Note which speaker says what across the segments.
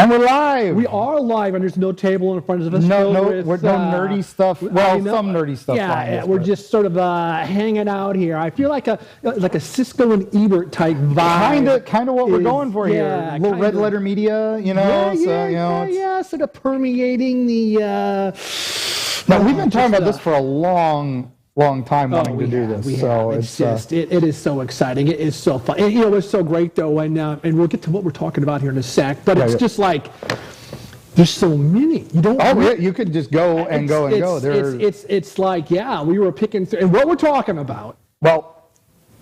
Speaker 1: And we're live.
Speaker 2: We are live, and there's no table in front of us.
Speaker 1: No nerdy stuff. Well, some nerdy stuff.
Speaker 2: Yeah, we're just sort of hanging out here. I feel like a Siskel and Ebert type vibe.
Speaker 1: Kind of what we're going for here. A little red letter media, you know.
Speaker 2: Yeah, sort of permeating the.
Speaker 1: Now we've been talking about this for a long time, wanting to do this.
Speaker 2: It is so exciting. It is so fun. And, it's so great though, and we'll get to what we're talking about here in a sec. But it's just like there's so many. You don't.
Speaker 1: Oh, yeah, you could just go and go.
Speaker 2: It's like we were picking through, and what we're talking about.
Speaker 1: Well,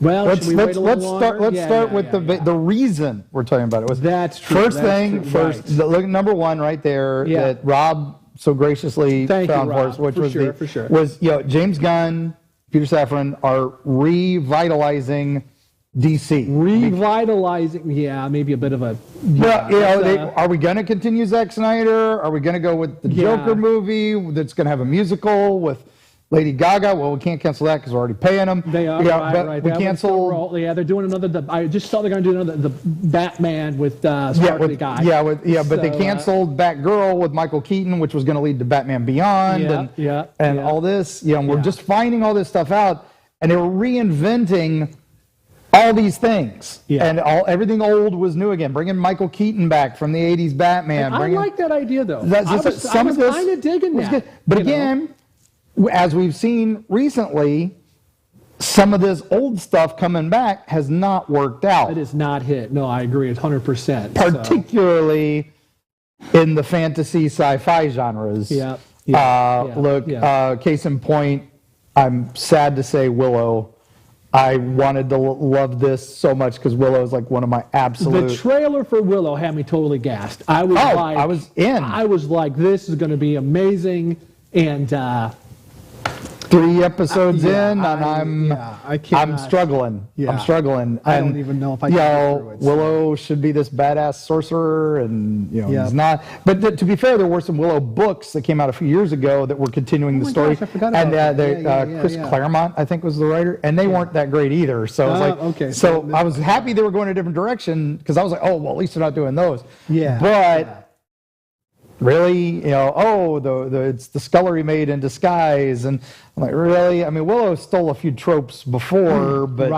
Speaker 2: let's
Speaker 1: start with the reason we're talking about it.
Speaker 2: That's true.
Speaker 1: First, look, number one right there that Rob so graciously found for us, which was James Gunn, Peter Safran are revitalizing DC.
Speaker 2: Maybe a bit of a.
Speaker 1: Are we going to continue Zack Snyder? Are we going to go with the Joker movie that's going to have a musical with Lady Gaga? Well, we can't cancel that because we're already paying them.
Speaker 2: They are, right.
Speaker 1: We canceled.
Speaker 2: They're doing another. I just saw they're going to do another, the Batman with Sparkly Guy.
Speaker 1: But they canceled Batgirl with Michael Keaton, which was going to lead to Batman Beyond and all this. We're just finding all this stuff out, and they were reinventing all these things. And everything old was new again, bringing Michael Keaton back from the 80s Batman.
Speaker 2: I like that idea, though.
Speaker 1: I was kind of
Speaker 2: digging that.
Speaker 1: But again, as we've seen recently, some of this old stuff coming back has not worked out.
Speaker 2: It has not hit. No, I agree 100%.
Speaker 1: Particularly in the fantasy sci-fi genres. Case in point, I'm sad to say Willow. I wanted to love this so much because Willow is like one of my absolute.
Speaker 2: The trailer for Willow had me totally gassed. I was in. I was like, this is going to be amazing. And
Speaker 1: 3 episodes in, and I'm struggling. I'm struggling.
Speaker 2: I don't even know if I can get through it.
Speaker 1: Willow should be this badass sorcerer, and he's not. But to be fair, there were some Willow books that came out a few years ago that were continuing the story.
Speaker 2: Gosh, I forgot about that.
Speaker 1: Chris Claremont, I think, was the writer, and they weren't that great either. So I was like, so I was happy they were going a different direction because I was like, oh well, at least they're not doing those. Really, it's the scullery maid in disguise, and I'm like, really? I mean, Willow stole a few tropes before, but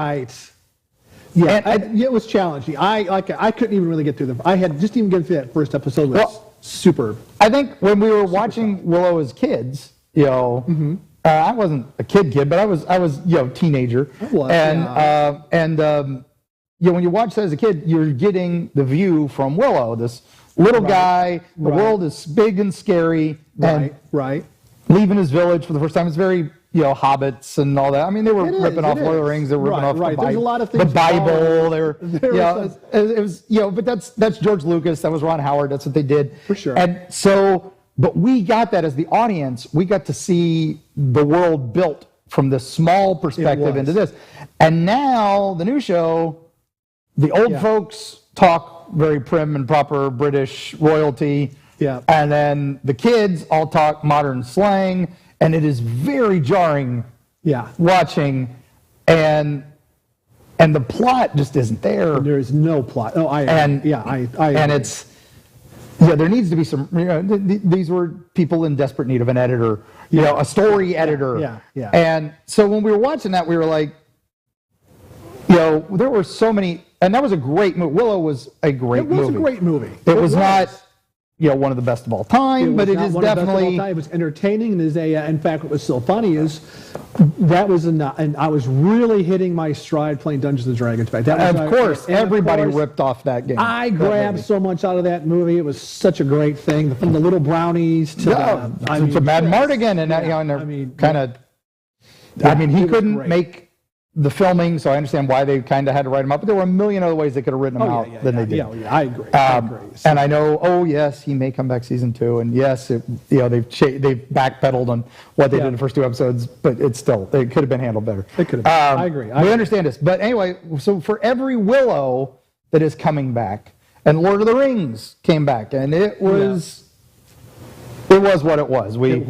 Speaker 2: it was challenging. I couldn't even really get through them. I had just even getting through that first episode was super.
Speaker 1: I think when we were watching Willow as kids, I wasn't a kid, but I was teenager, when you watch that as a kid, you're getting the view from Willow, this little guy, the world is big and scary, leaving his village for the first time. It's very, hobbits and all that. I mean, they were ripping off Lord of the Rings, they were ripping off
Speaker 2: There's a lot of things
Speaker 1: the Bible. It was, but that's George Lucas, that was Ron Howard, that's what they did.
Speaker 2: For sure.
Speaker 1: And so, but we got that as the audience, we got to see the world built from this small perspective into this. And now, the new show, the old folks talk very prim and proper British royalty. And then the kids all talk modern slang, and it is very jarring watching, and the plot just isn't there.
Speaker 2: There is no plot. Oh,
Speaker 1: and it's there needs to be some. These were people in desperate need of an editor, a story editor. And so when we were watching that, we were like, there were so many. And that was a great movie. Willow was a great movie.
Speaker 2: It was a great movie.
Speaker 1: It was not, one of the best of all time, but it is definitely.
Speaker 2: It was entertaining, and in fact, what was so funny is that was and I was really hitting my stride playing Dungeons and Dragons back.
Speaker 1: Of course, everybody ripped off that game.
Speaker 2: I grabbed so much out of that movie. It was such a great thing, from the little brownies to
Speaker 1: to Mad Mardigan, and he couldn't make the filming, so I understand why they kind of had to write them up, but there were a million other ways they could have written them out than they did.
Speaker 2: I agree.
Speaker 1: And I know, he may come back season 2, and yes, they've backpedaled on what they did in the first 2 episodes, but it could have been handled better.
Speaker 2: It could have. I agree.
Speaker 1: We understand this, but anyway, so for every Willow that is coming back, and Lord of the Rings came back, and it was It was what it was. We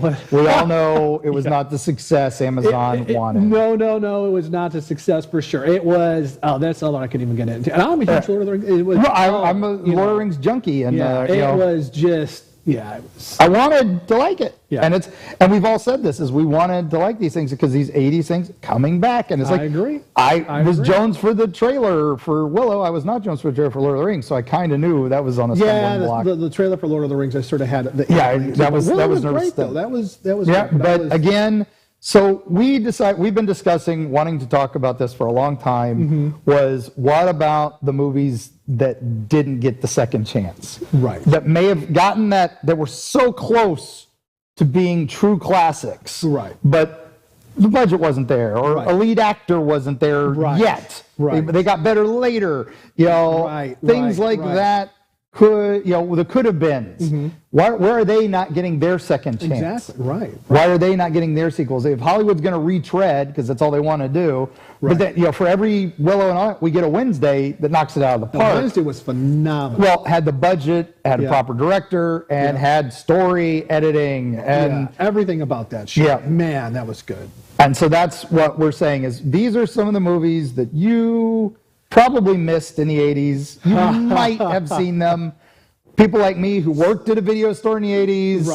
Speaker 1: all know it was not the success Amazon wanted.
Speaker 2: No, it was not the success for sure. It was. Oh, that's all I couldn't even get into. And I'm a huge Lord of the Rings. It was.
Speaker 1: No, I'm a Lord of the Rings junkie, and
Speaker 2: it was just. Yeah,
Speaker 1: I wanted to like it.
Speaker 2: Yeah.
Speaker 1: And we've all said this, is we wanted to like these things because these 80s things coming back. And it's like,
Speaker 2: I agree.
Speaker 1: I was Jones for the trailer for Willow. I was not Jones for the trailer for Lord of the Rings. So I kind of knew that was on a stumbling block.
Speaker 2: The trailer for Lord of the Rings, I sort of had it.
Speaker 1: That was
Speaker 2: great though. That was
Speaker 1: yeah,
Speaker 2: great,
Speaker 1: but again, so we've been discussing wanting to talk about this for a long time, was what about the movies that didn't get the second chance?
Speaker 2: Right.
Speaker 1: That may have gotten that were so close to being true classics.
Speaker 2: Right.
Speaker 1: But the budget wasn't there, or a lead actor wasn't there yet.
Speaker 2: Right.
Speaker 1: They got better later. Things like that. The could have beens. Where are they not getting their second chance?
Speaker 2: Exactly. Right.
Speaker 1: Why are they not getting their sequels? If Hollywood's going to retread, because that's all they want to do, but then, for every Willow and all that, we get a Wednesday that knocks it out of the park.
Speaker 2: Wednesday was phenomenal.
Speaker 1: Well, had the budget, had a proper director, and had story, editing, and
Speaker 2: everything about that show.
Speaker 1: Yeah.
Speaker 2: Man, that was good.
Speaker 1: And so that's what we're saying is these are some of the movies that you probably missed in the 80s. You might have seen them. People like me who worked at a video store in the 80s.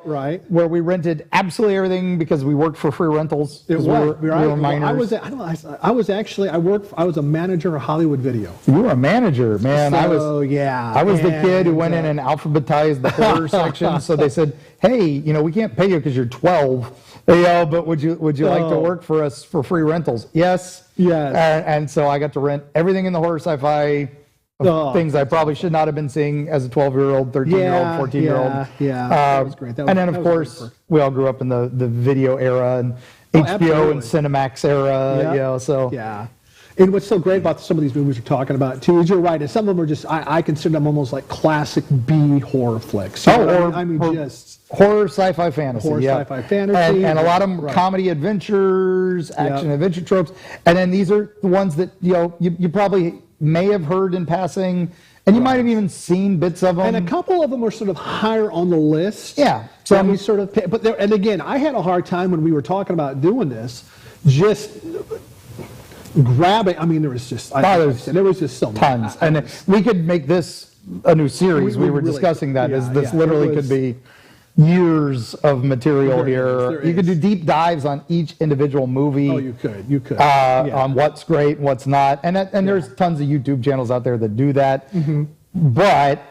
Speaker 2: Right.
Speaker 1: Where we rented absolutely everything because we worked for free rentals.
Speaker 2: We were minors. I was a manager of Hollywood Video.
Speaker 1: You were a manager, man.
Speaker 2: So,
Speaker 1: I was the kid who went in and alphabetized the horror section. So they said, hey, we can't pay you because you're 12. But would you like to work for us for free rentals? Yes. And so I got to rent everything in the horror sci-fi things I probably should not have been seeing as a 12-year-old, 13-year-old, 14-year-old.
Speaker 2: That was great.
Speaker 1: And then, of course, we all grew up in the video era and HBO and Cinemax era.
Speaker 2: And what's so great about some of these movies we're talking about, too, is you're right. And some of them are just, I consider them almost like classic B horror flicks. Just
Speaker 1: horror, sci-fi, fantasy.
Speaker 2: Sci-fi, fantasy.
Speaker 1: And a lot of them comedy adventures, action adventure tropes. And then these are the ones that, you probably may have heard in passing, and you might have even seen bits of them.
Speaker 2: And a couple of them were sort of higher on the list.
Speaker 1: Yeah.
Speaker 2: So we sort of, and again, I had a hard time when we were talking about doing this, just grabbing. I mean, there was just so much.
Speaker 1: Tons. And we could make this a new series. We were really discussing that. This literally could be years of material here. You could do deep dives on each individual movie.
Speaker 2: Oh, you could.
Speaker 1: On what's great, what's not. And there's tons of YouTube channels out there that do that. But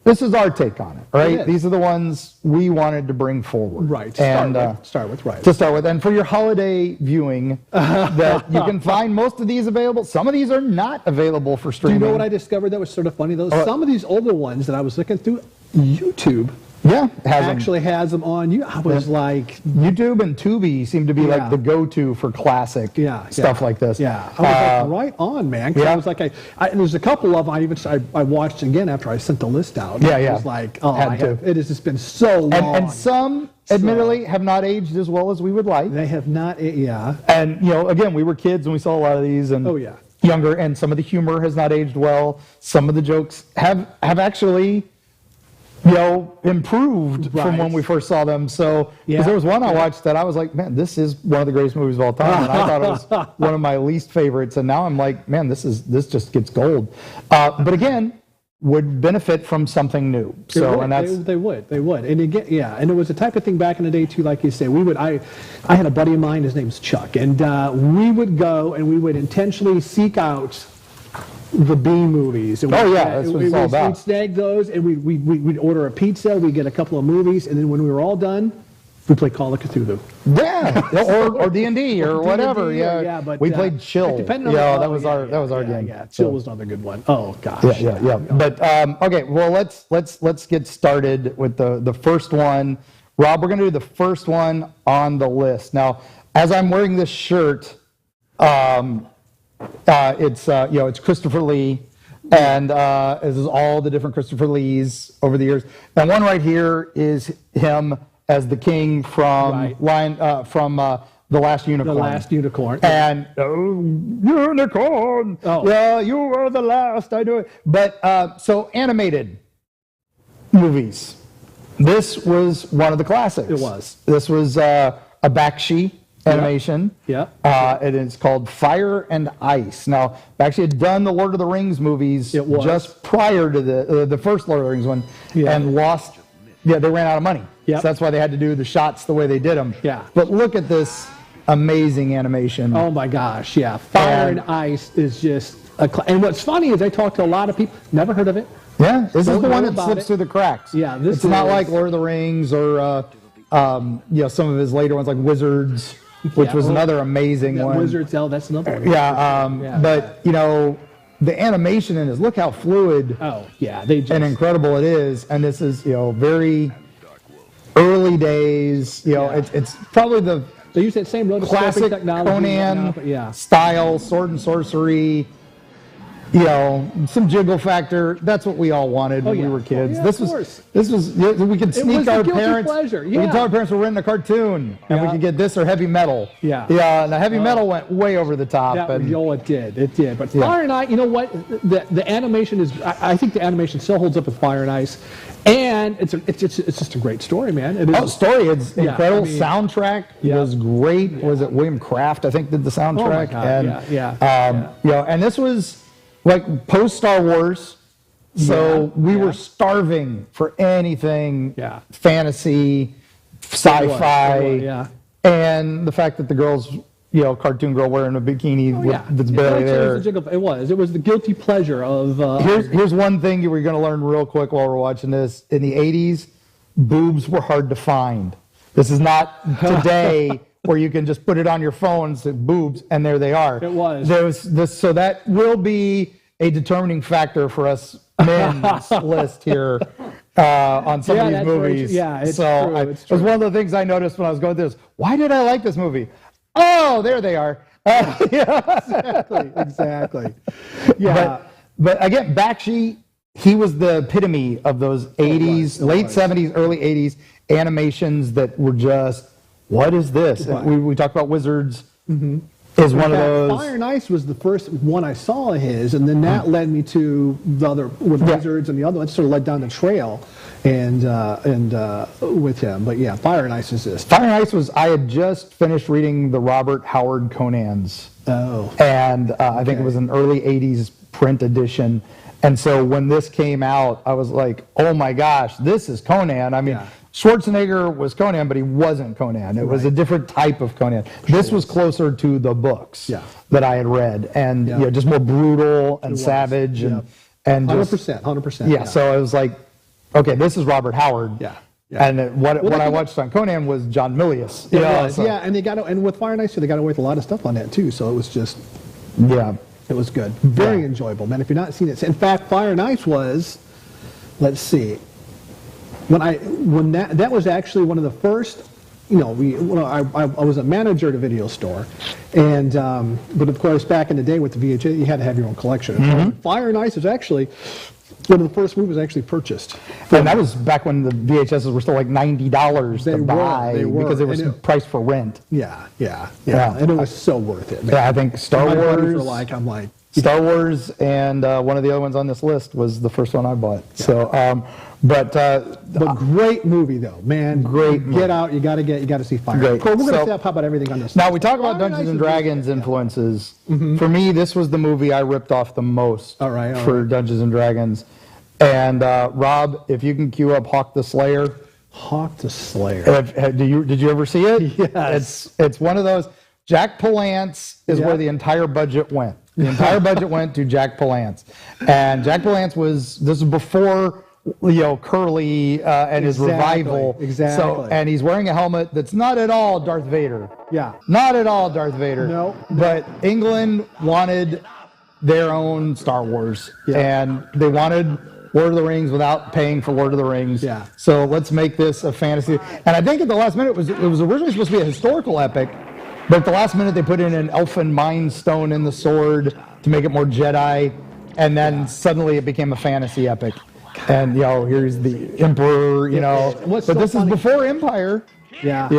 Speaker 1: this is our take on it, right? These are the ones we wanted to bring forward.
Speaker 2: Right.
Speaker 1: To start with. And for your holiday viewing, that you can find most of these available. Some of these are not available for streaming.
Speaker 2: Do you know what I discovered that was sort of funny, though? Some of these older ones that I was looking through, YouTube has them on you. I was like,
Speaker 1: YouTube and Tubi seem to be like the go-to for classic stuff like this.
Speaker 2: I was like, right on, man. I was like, there's a couple of them I watched again after I sent the list out. I was like, it has just been so long.
Speaker 1: And some, admittedly, have not aged as well as we would like.
Speaker 2: They have not,
Speaker 1: And again, we were kids and we saw a lot of these, and younger, and some of the humor has not aged well. Some of the jokes have actually improved from when we first saw them. So, because there was one I watched that I was like, man, this is one of the greatest movies of all time. And I thought it was one of my least favorites. And now I'm like, man, this just gets gold. But again, would benefit from something new. So, and that's
Speaker 2: they would. And again, and it was the type of thing back in the day too. Like you say, I had a buddy of mine. His name's Chuck, and we would go and we would intentionally seek out the B movies. And
Speaker 1: that's what it's all about.
Speaker 2: We'd snag those, and we'd order a pizza. We'd get a couple of movies, and then when we were all done, we'd play Call of Cthulhu.
Speaker 1: or D&D or whatever. But we played Chill. That was our game.
Speaker 2: Chill was another good one. Oh gosh.
Speaker 1: But okay, well let's get started with the first one. Rob, we're going to do the first one on the list. Now, as I'm wearing this shirt, it's Christopher Lee, and this is all the different Christopher Lees over the years. And one right here is him as the king from The Last Unicorn.
Speaker 2: The Last Unicorn.
Speaker 1: And unicorn. You were the last. I knew it. But so animated movies. This was one of the classics.
Speaker 2: It was.
Speaker 1: This was a Bakshi animation.
Speaker 2: Yeah.
Speaker 1: It is called Fire and Ice. Now, Bakshi had done the Lord of the Rings movies just prior to the first Lord of the Rings one, and lost. Yeah, they ran out of money. So that's why they had to do the shots the way they did them.
Speaker 2: Yeah.
Speaker 1: But look at this amazing animation.
Speaker 2: Oh my gosh, yeah. Fire and Ice is just and what's funny is I talked to a lot of people, never heard of it.
Speaker 1: Yeah, this is the one that slips through the cracks.
Speaker 2: Yeah,
Speaker 1: it's not like Lord of the Rings or some of his later ones like Wizards, which was another amazing one.
Speaker 2: Wizards, that's another one.
Speaker 1: But the animation in this, look how fluid and incredible it is. And this is, very early days. It's probably
Speaker 2: they use that same
Speaker 1: classic
Speaker 2: technology,
Speaker 1: Conan style, sword and sorcery. Some jiggle factor. That's what we all wanted when we were kids. This was we could sneak our parents. We could tell our parents we're renting a cartoon, and we could get this or heavy metal. And the heavy metal went way over the top.
Speaker 2: It did. But Fire and Ice, you know what? The animation is. I think the animation still holds up with Fire and Ice, and it's just a great story, man. It is
Speaker 1: story. It's incredible. Soundtrack was great. Was it William Kraft? I think did the soundtrack.
Speaker 2: Oh my God.
Speaker 1: And this was like post Star Wars, so we were starving for anything fantasy, sci-fi, and the fact that the girls, cartoon girl wearing a bikini that's barely there.
Speaker 2: It was the guilty pleasure of.
Speaker 1: Here's one thing you were going to learn real quick while we're watching this. In the 80s, boobs were hard to find. This is not today. Where you can just put it on your phone and say boobs, and there they are.
Speaker 2: It was.
Speaker 1: There's this, so that will be a determining factor for us men's list here on some of these movies.
Speaker 2: It's
Speaker 1: true. It was one of the things I noticed when I was going through this. Why did I like this movie? Oh, there they are.
Speaker 2: Exactly. Yeah.
Speaker 1: But again, Bakshi, he was the epitome of those 80s, late 70s, early 80s animations that were just. What is this? We talked about Wizards. Is one of those.
Speaker 2: Fire and Ice was the first one I saw of his, and then that led me to the other with Wizards, and the other one sort of led down the trail, and with him. But yeah, Fire and Ice is this.
Speaker 1: Fire and Ice was. I had just finished reading the Robert Howard Conans. And I think it was an early '80s print edition. And so when this came out, I was like, oh my gosh, this is Conan. I mean. Schwarzenegger was Conan, but he wasn't Conan. It was a different type of Conan. This was closer to the books that I had read, and just more brutal and savage, and
Speaker 2: 100%.
Speaker 1: Yeah, so it was like, okay, this is Robert Howard. And what I watched on Conan was John Milius.
Speaker 2: And with Fire and Ice, they got away with a lot of stuff on that too. So it was just it was good, very enjoyable, man. If you're not seeing it, in fact, Fire and Ice was, let's see. When that was actually one of the first, I was a manager at a video store, and but of course back in the day with the VHS, you had to have your own collection. Fire and Ice was actually one of the first movies actually purchased.
Speaker 1: And that was back when the VHSs were still like $90 to buy because they were priced for rent.
Speaker 2: Yeah, and it was so worth it, man.
Speaker 1: Yeah, I think Star Wars.
Speaker 2: I'm like.
Speaker 1: Star Wars and one of the other ones on this list was the first one I bought. So, but
Speaker 2: great movie though, man.
Speaker 1: Great movie.
Speaker 2: Get out, you got to see Fire.
Speaker 1: Great.
Speaker 2: Cool, we're going to talk about everything on this.
Speaker 1: Now we talk about Dungeons and Dragons influences. For me, this was the movie I ripped off the most for Dungeons and Dragons. And Rob, if you can cue up Hawk the Slayer.
Speaker 2: Hawk the Slayer.
Speaker 1: Did you ever see it?
Speaker 2: Yes.
Speaker 1: It's one of those. Jack Palance is where the entire budget went. The entire budget went to Jack Palance. And Jack Palance this was before, Curly and his revival.
Speaker 2: Exactly.
Speaker 1: So, and he's wearing a helmet that's not at all Darth Vader.
Speaker 2: Yeah.
Speaker 1: Not at all Darth Vader.
Speaker 2: No.
Speaker 1: But England wanted their own Star Wars. And they wanted Lord of the Rings without paying for Lord of the Rings.
Speaker 2: Yeah.
Speaker 1: So let's make this a fantasy. And I think at the last minute, it was originally supposed to be a historical epic. But at the last minute, they put in an elfin mind stone in the sword to make it more Jedi, and then suddenly it became a fantasy epic. And here's the Emperor, But this is before Empire.
Speaker 2: Yeah.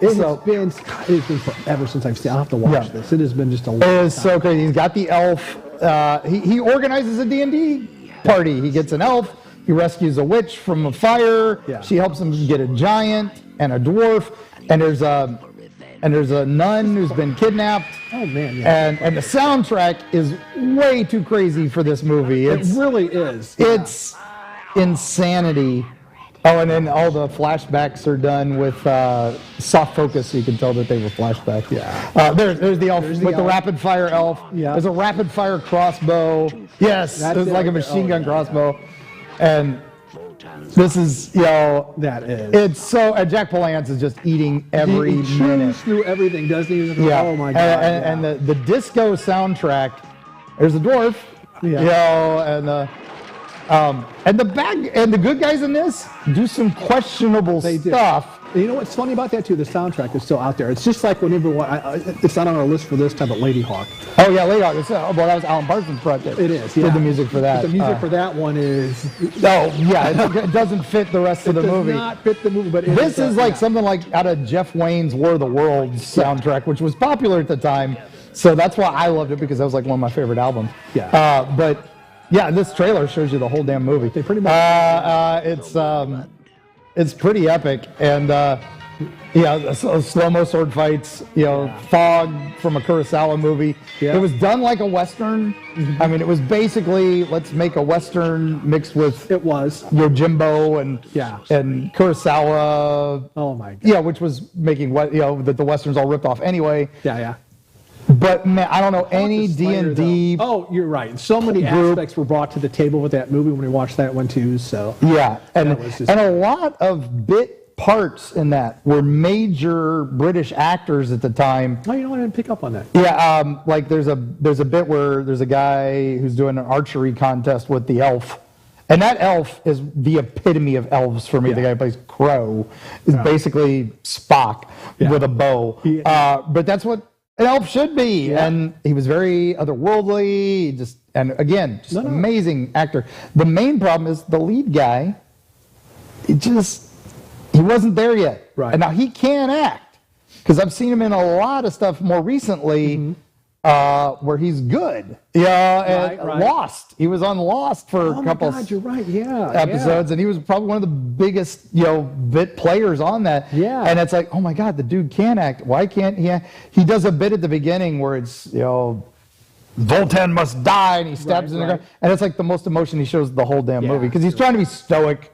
Speaker 2: It's been forever since I've seen. I'll have to watch this. It has been just a long time.
Speaker 1: It is so crazy. He's got the elf. He organizes a D&D party. He gets an elf. He rescues a witch from a fire.
Speaker 2: Yeah.
Speaker 1: She helps him get a giant and a dwarf. And there's a nun who's been kidnapped.
Speaker 2: Oh man! Yeah.
Speaker 1: And the soundtrack is way too crazy for this movie.
Speaker 2: It really is.
Speaker 1: It's insanity. Oh, and then all the flashbacks are done with soft focus, so you can tell that they were flashbacks.
Speaker 2: Yeah.
Speaker 1: There's the elf with the rapid fire elf.
Speaker 2: Yeah.
Speaker 1: There's a rapid fire crossbow. Yes, it's like a machine gun crossbow. And this is,
Speaker 2: that is.
Speaker 1: It's so. Jack Palance is just eating every
Speaker 2: he
Speaker 1: minute.
Speaker 2: through everything, doesn't he?
Speaker 1: Yeah.
Speaker 2: Oh my God.
Speaker 1: And the disco soundtrack. There's a dwarf.
Speaker 2: Yeah.
Speaker 1: And the good guys in this do some questionable stuff.
Speaker 2: You know what's funny about that too? The soundtrack is still out there. It's just like whenever it's not on our list for this time, but Lady Hawk.
Speaker 1: Oh yeah, Lady Hawk. Well, that was Alan Parsons' project.
Speaker 2: It is.
Speaker 1: Did
Speaker 2: Yeah.
Speaker 1: the music for that?
Speaker 2: But the music for that one is.
Speaker 1: Oh yeah, it doesn't fit the rest of the movie.
Speaker 2: It does not fit the movie, but
Speaker 1: this is like something like out of Jeff Wayne's War of the Worlds soundtrack, which was popular at the time. So that's why I loved it, because that was like one of my favorite albums.
Speaker 2: Yeah.
Speaker 1: But yeah, this trailer shows you the whole damn movie.
Speaker 2: They pretty much.
Speaker 1: It's pretty epic, and slow-mo sword fights. Fog from a Kurosawa movie.
Speaker 2: Yeah.
Speaker 1: It was done like a western.
Speaker 2: Mm-hmm.
Speaker 1: I mean, it was basically let's make a western mixed with
Speaker 2: It was.
Speaker 1: Yojimbo and Kurosawa.
Speaker 2: Oh my God.
Speaker 1: Yeah, which was making that the westerns all ripped off anyway.
Speaker 2: Yeah.
Speaker 1: But man, I don't know any D&D.
Speaker 2: Oh, you're right. So many aspects were brought to the table with that movie when we watched that one too. So
Speaker 1: yeah, and
Speaker 2: just,
Speaker 1: a lot of bit parts in that were major British actors at the time.
Speaker 2: Oh, you know what? I didn't pick up on that.
Speaker 1: Yeah, like there's a bit where there's a guy who's doing an archery contest with the elf. And that elf is the epitome of elves for me. The guy who plays Crow is basically Spock with a bow. But that's what an elf should be. And he was very otherworldly. An amazing actor. The main problem is the lead guy, he wasn't there yet.
Speaker 2: Right.
Speaker 1: And now he can act, because I've seen him in a lot of stuff more recently where he's good. Yeah, and Lost. He was on Lost for a couple
Speaker 2: you're right.
Speaker 1: episodes, and he was probably one of the biggest bit players on that.
Speaker 2: Yeah.
Speaker 1: And it's like, oh my God, the dude can act. Why can't he? He does a bit at the beginning where it's Voltan must die, and he stabs in the ground, and it's like the most emotion he shows the whole damn movie, because he's trying to be stoic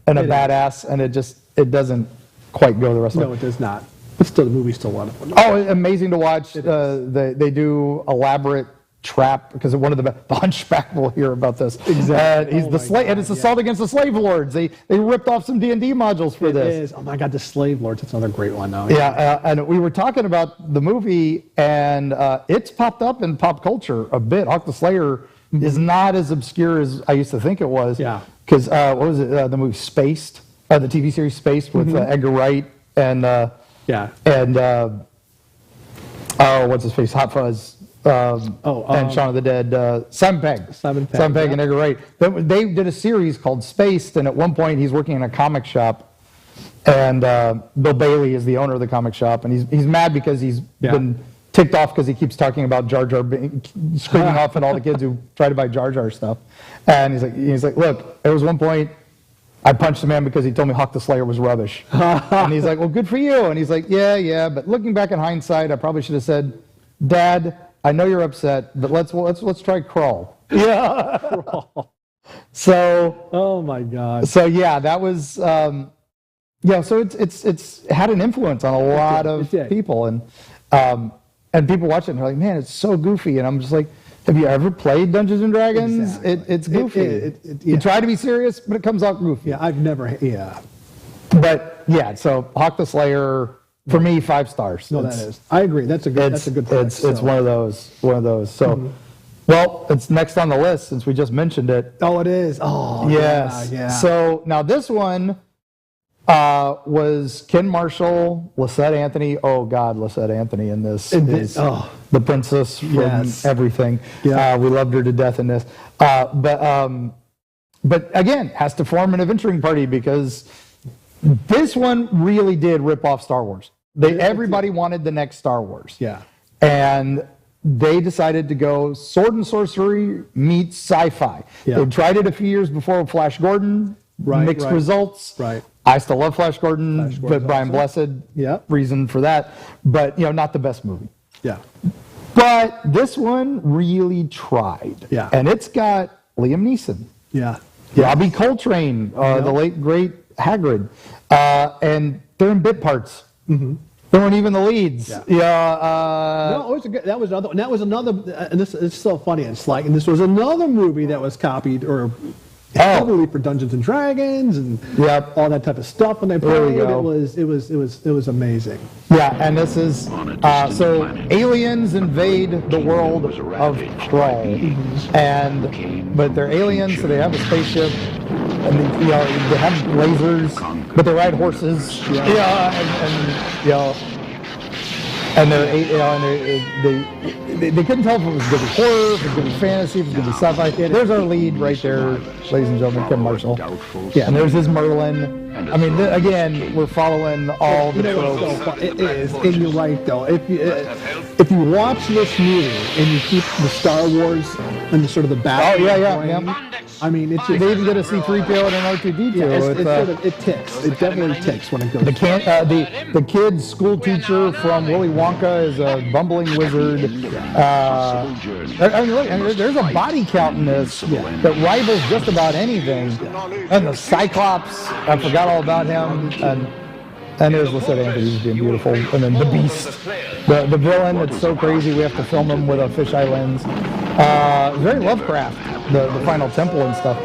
Speaker 1: and a badass, and it doesn't quite go the rest of the way.
Speaker 2: No, it does not. But still, the movie's still wonderful.
Speaker 1: Oh, amazing to watch. They do elaborate trap, because one of the Hunchback will hear about this.
Speaker 2: Exactly.
Speaker 1: He's the slave, and it's assault against the slave lords. They ripped off some D&D modules for this.
Speaker 2: It is. Oh my God, the Slave Lords. That's another great one, though.
Speaker 1: Yeah, and we were talking about the movie, and it's popped up in pop culture a bit. Hawk the Slayer is not as obscure as I used to think it was.
Speaker 2: Yeah.
Speaker 1: Because what was it? The movie Spaced, the TV series Spaced with Edgar Wright and what's his face? Hot Fuzz. And Shaun of the Dead, Simon Pegg and Edgar Wright. They did a series called Spaced, and at one point he's working in a comic shop, and Bill Bailey is the owner of the comic shop, and he's mad because he's been ticked off because he keeps talking about Jar Jar screaming off at all the kids who try to buy Jar Jar stuff, and he's like, look, there was one point I punched a man because he told me Hawk the Slayer was rubbish, and he's like, well, good for you, and he's like, yeah, but looking back in hindsight, I probably should have said, Dad, I know you're upset, but let's try Crawl. Yeah. Crawl. So.
Speaker 2: Oh my God.
Speaker 1: So yeah, that was. So it's had an influence on a lot of people, and people watch it and they're like, man, it's so goofy, and I'm just like, have you ever played Dungeons and Dragons? Exactly. It's goofy. You try to be serious, but it comes out goofy.
Speaker 2: Yeah, I've never. Yeah.
Speaker 1: But yeah, so Hawk the Slayer. For me, 5 stars.
Speaker 2: No, that is. I agree. That's a good.
Speaker 1: It's one of those. So, well, it's next on the list since we just mentioned it.
Speaker 2: Oh, it is. Oh,
Speaker 1: yes. Yeah. So now this one was Ken Marshall, Lysette Anthony. Oh God, Lysette Anthony in this is the princess from everything. Yeah. We loved her to death in this. But again, has to form an adventuring party because this one really did rip off Star Wars. Everybody wanted the next Star Wars.
Speaker 2: Yeah.
Speaker 1: And they decided to go sword and sorcery meets sci-fi.
Speaker 2: Yeah.
Speaker 1: They tried it a few years before with Flash Gordon, mixed results.
Speaker 2: Right.
Speaker 1: I still love Flash Gordon, but Brian
Speaker 2: awesome.
Speaker 1: Blessed, reason for that. But, not the best movie.
Speaker 2: Yeah.
Speaker 1: But this one really tried.
Speaker 2: Yeah.
Speaker 1: And it's got Liam Neeson.
Speaker 2: Yeah.
Speaker 1: Robbie Coltrane, the late, great Hagrid. And they're in bit parts. Mm-hmm. They weren't even the leads.
Speaker 2: No,
Speaker 1: Yeah.
Speaker 2: that was another, and this is so funny. It's like, and this was another movie that was copied or heavily for Dungeons and Dragons and all that type of stuff when they played. It was amazing.
Speaker 1: Yeah, and this is so aliens invade the world of Skrull, but they're aliens, so they have a spaceship, and they have lasers, but they ride horses. And they couldn't tell if it was going to be horror, if it was going to be fantasy, if it was going to be sci-fi. There's our lead right there, ladies and gentlemen, Ken Marshall. Yeah, and there's his Merlin. I mean, again, we're following all the tropes.
Speaker 2: It is, and you're right though. If you watch this movie and you keep the Star Wars and the sort of the battle, I mean, it's
Speaker 1: they even get a C-3PO and an R2-D2.
Speaker 2: It ticks. It definitely ticks when it goes.
Speaker 1: The kid's school teacher from Willy Wonka is a bumbling wizard. There's a body count in this that rivals just about anything. And the Cyclops, I forgot all about him. And there's Lisette Anthony's being beautiful. And then the Beast, the villain that's so crazy we have to film him with a fisheye lens. Very Lovecraft, the final temple and stuff.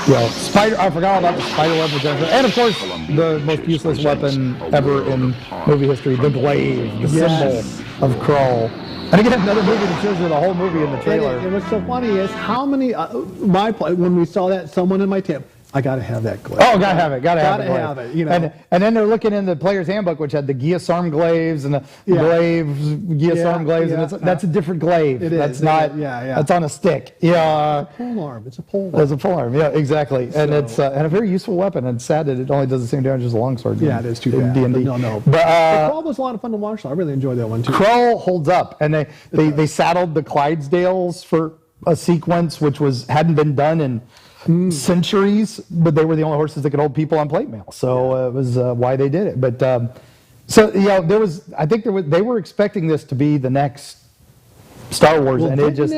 Speaker 1: I forgot all about the spider web, and of course the most useless weapon ever in movie history, the glaive, the symbol of Skrull. And again, another movie that shows you the whole movie in the trailer.
Speaker 2: And what's so funny is how many when we saw that, someone in my tip, I gotta have that glaive.
Speaker 1: Oh, gotta have it. Gotta have it.
Speaker 2: And
Speaker 1: then they're looking in the player's handbook, which had the Geosarm glaives and the Geosarm glaives, and that's a different glaive.
Speaker 2: It is.
Speaker 1: That's not. That's on a stick.
Speaker 2: Pole arm. It's a pole arm.
Speaker 1: It's a pole arm. Yeah, exactly. And it's and a very useful weapon. And it's sad that it only does the same damage as a longsword.
Speaker 2: Yeah, it is too bad.
Speaker 1: D&D.
Speaker 2: No.
Speaker 1: But
Speaker 2: Skrull was a lot of fun to watch. I really enjoyed that one too.
Speaker 1: Skrull holds up, and they saddled the Clydesdales for a sequence which hadn't been done in centuries, but they were the only horses that could hold people on plate mail, so it was why they did it. But they were expecting this to be the next Star Wars, and it just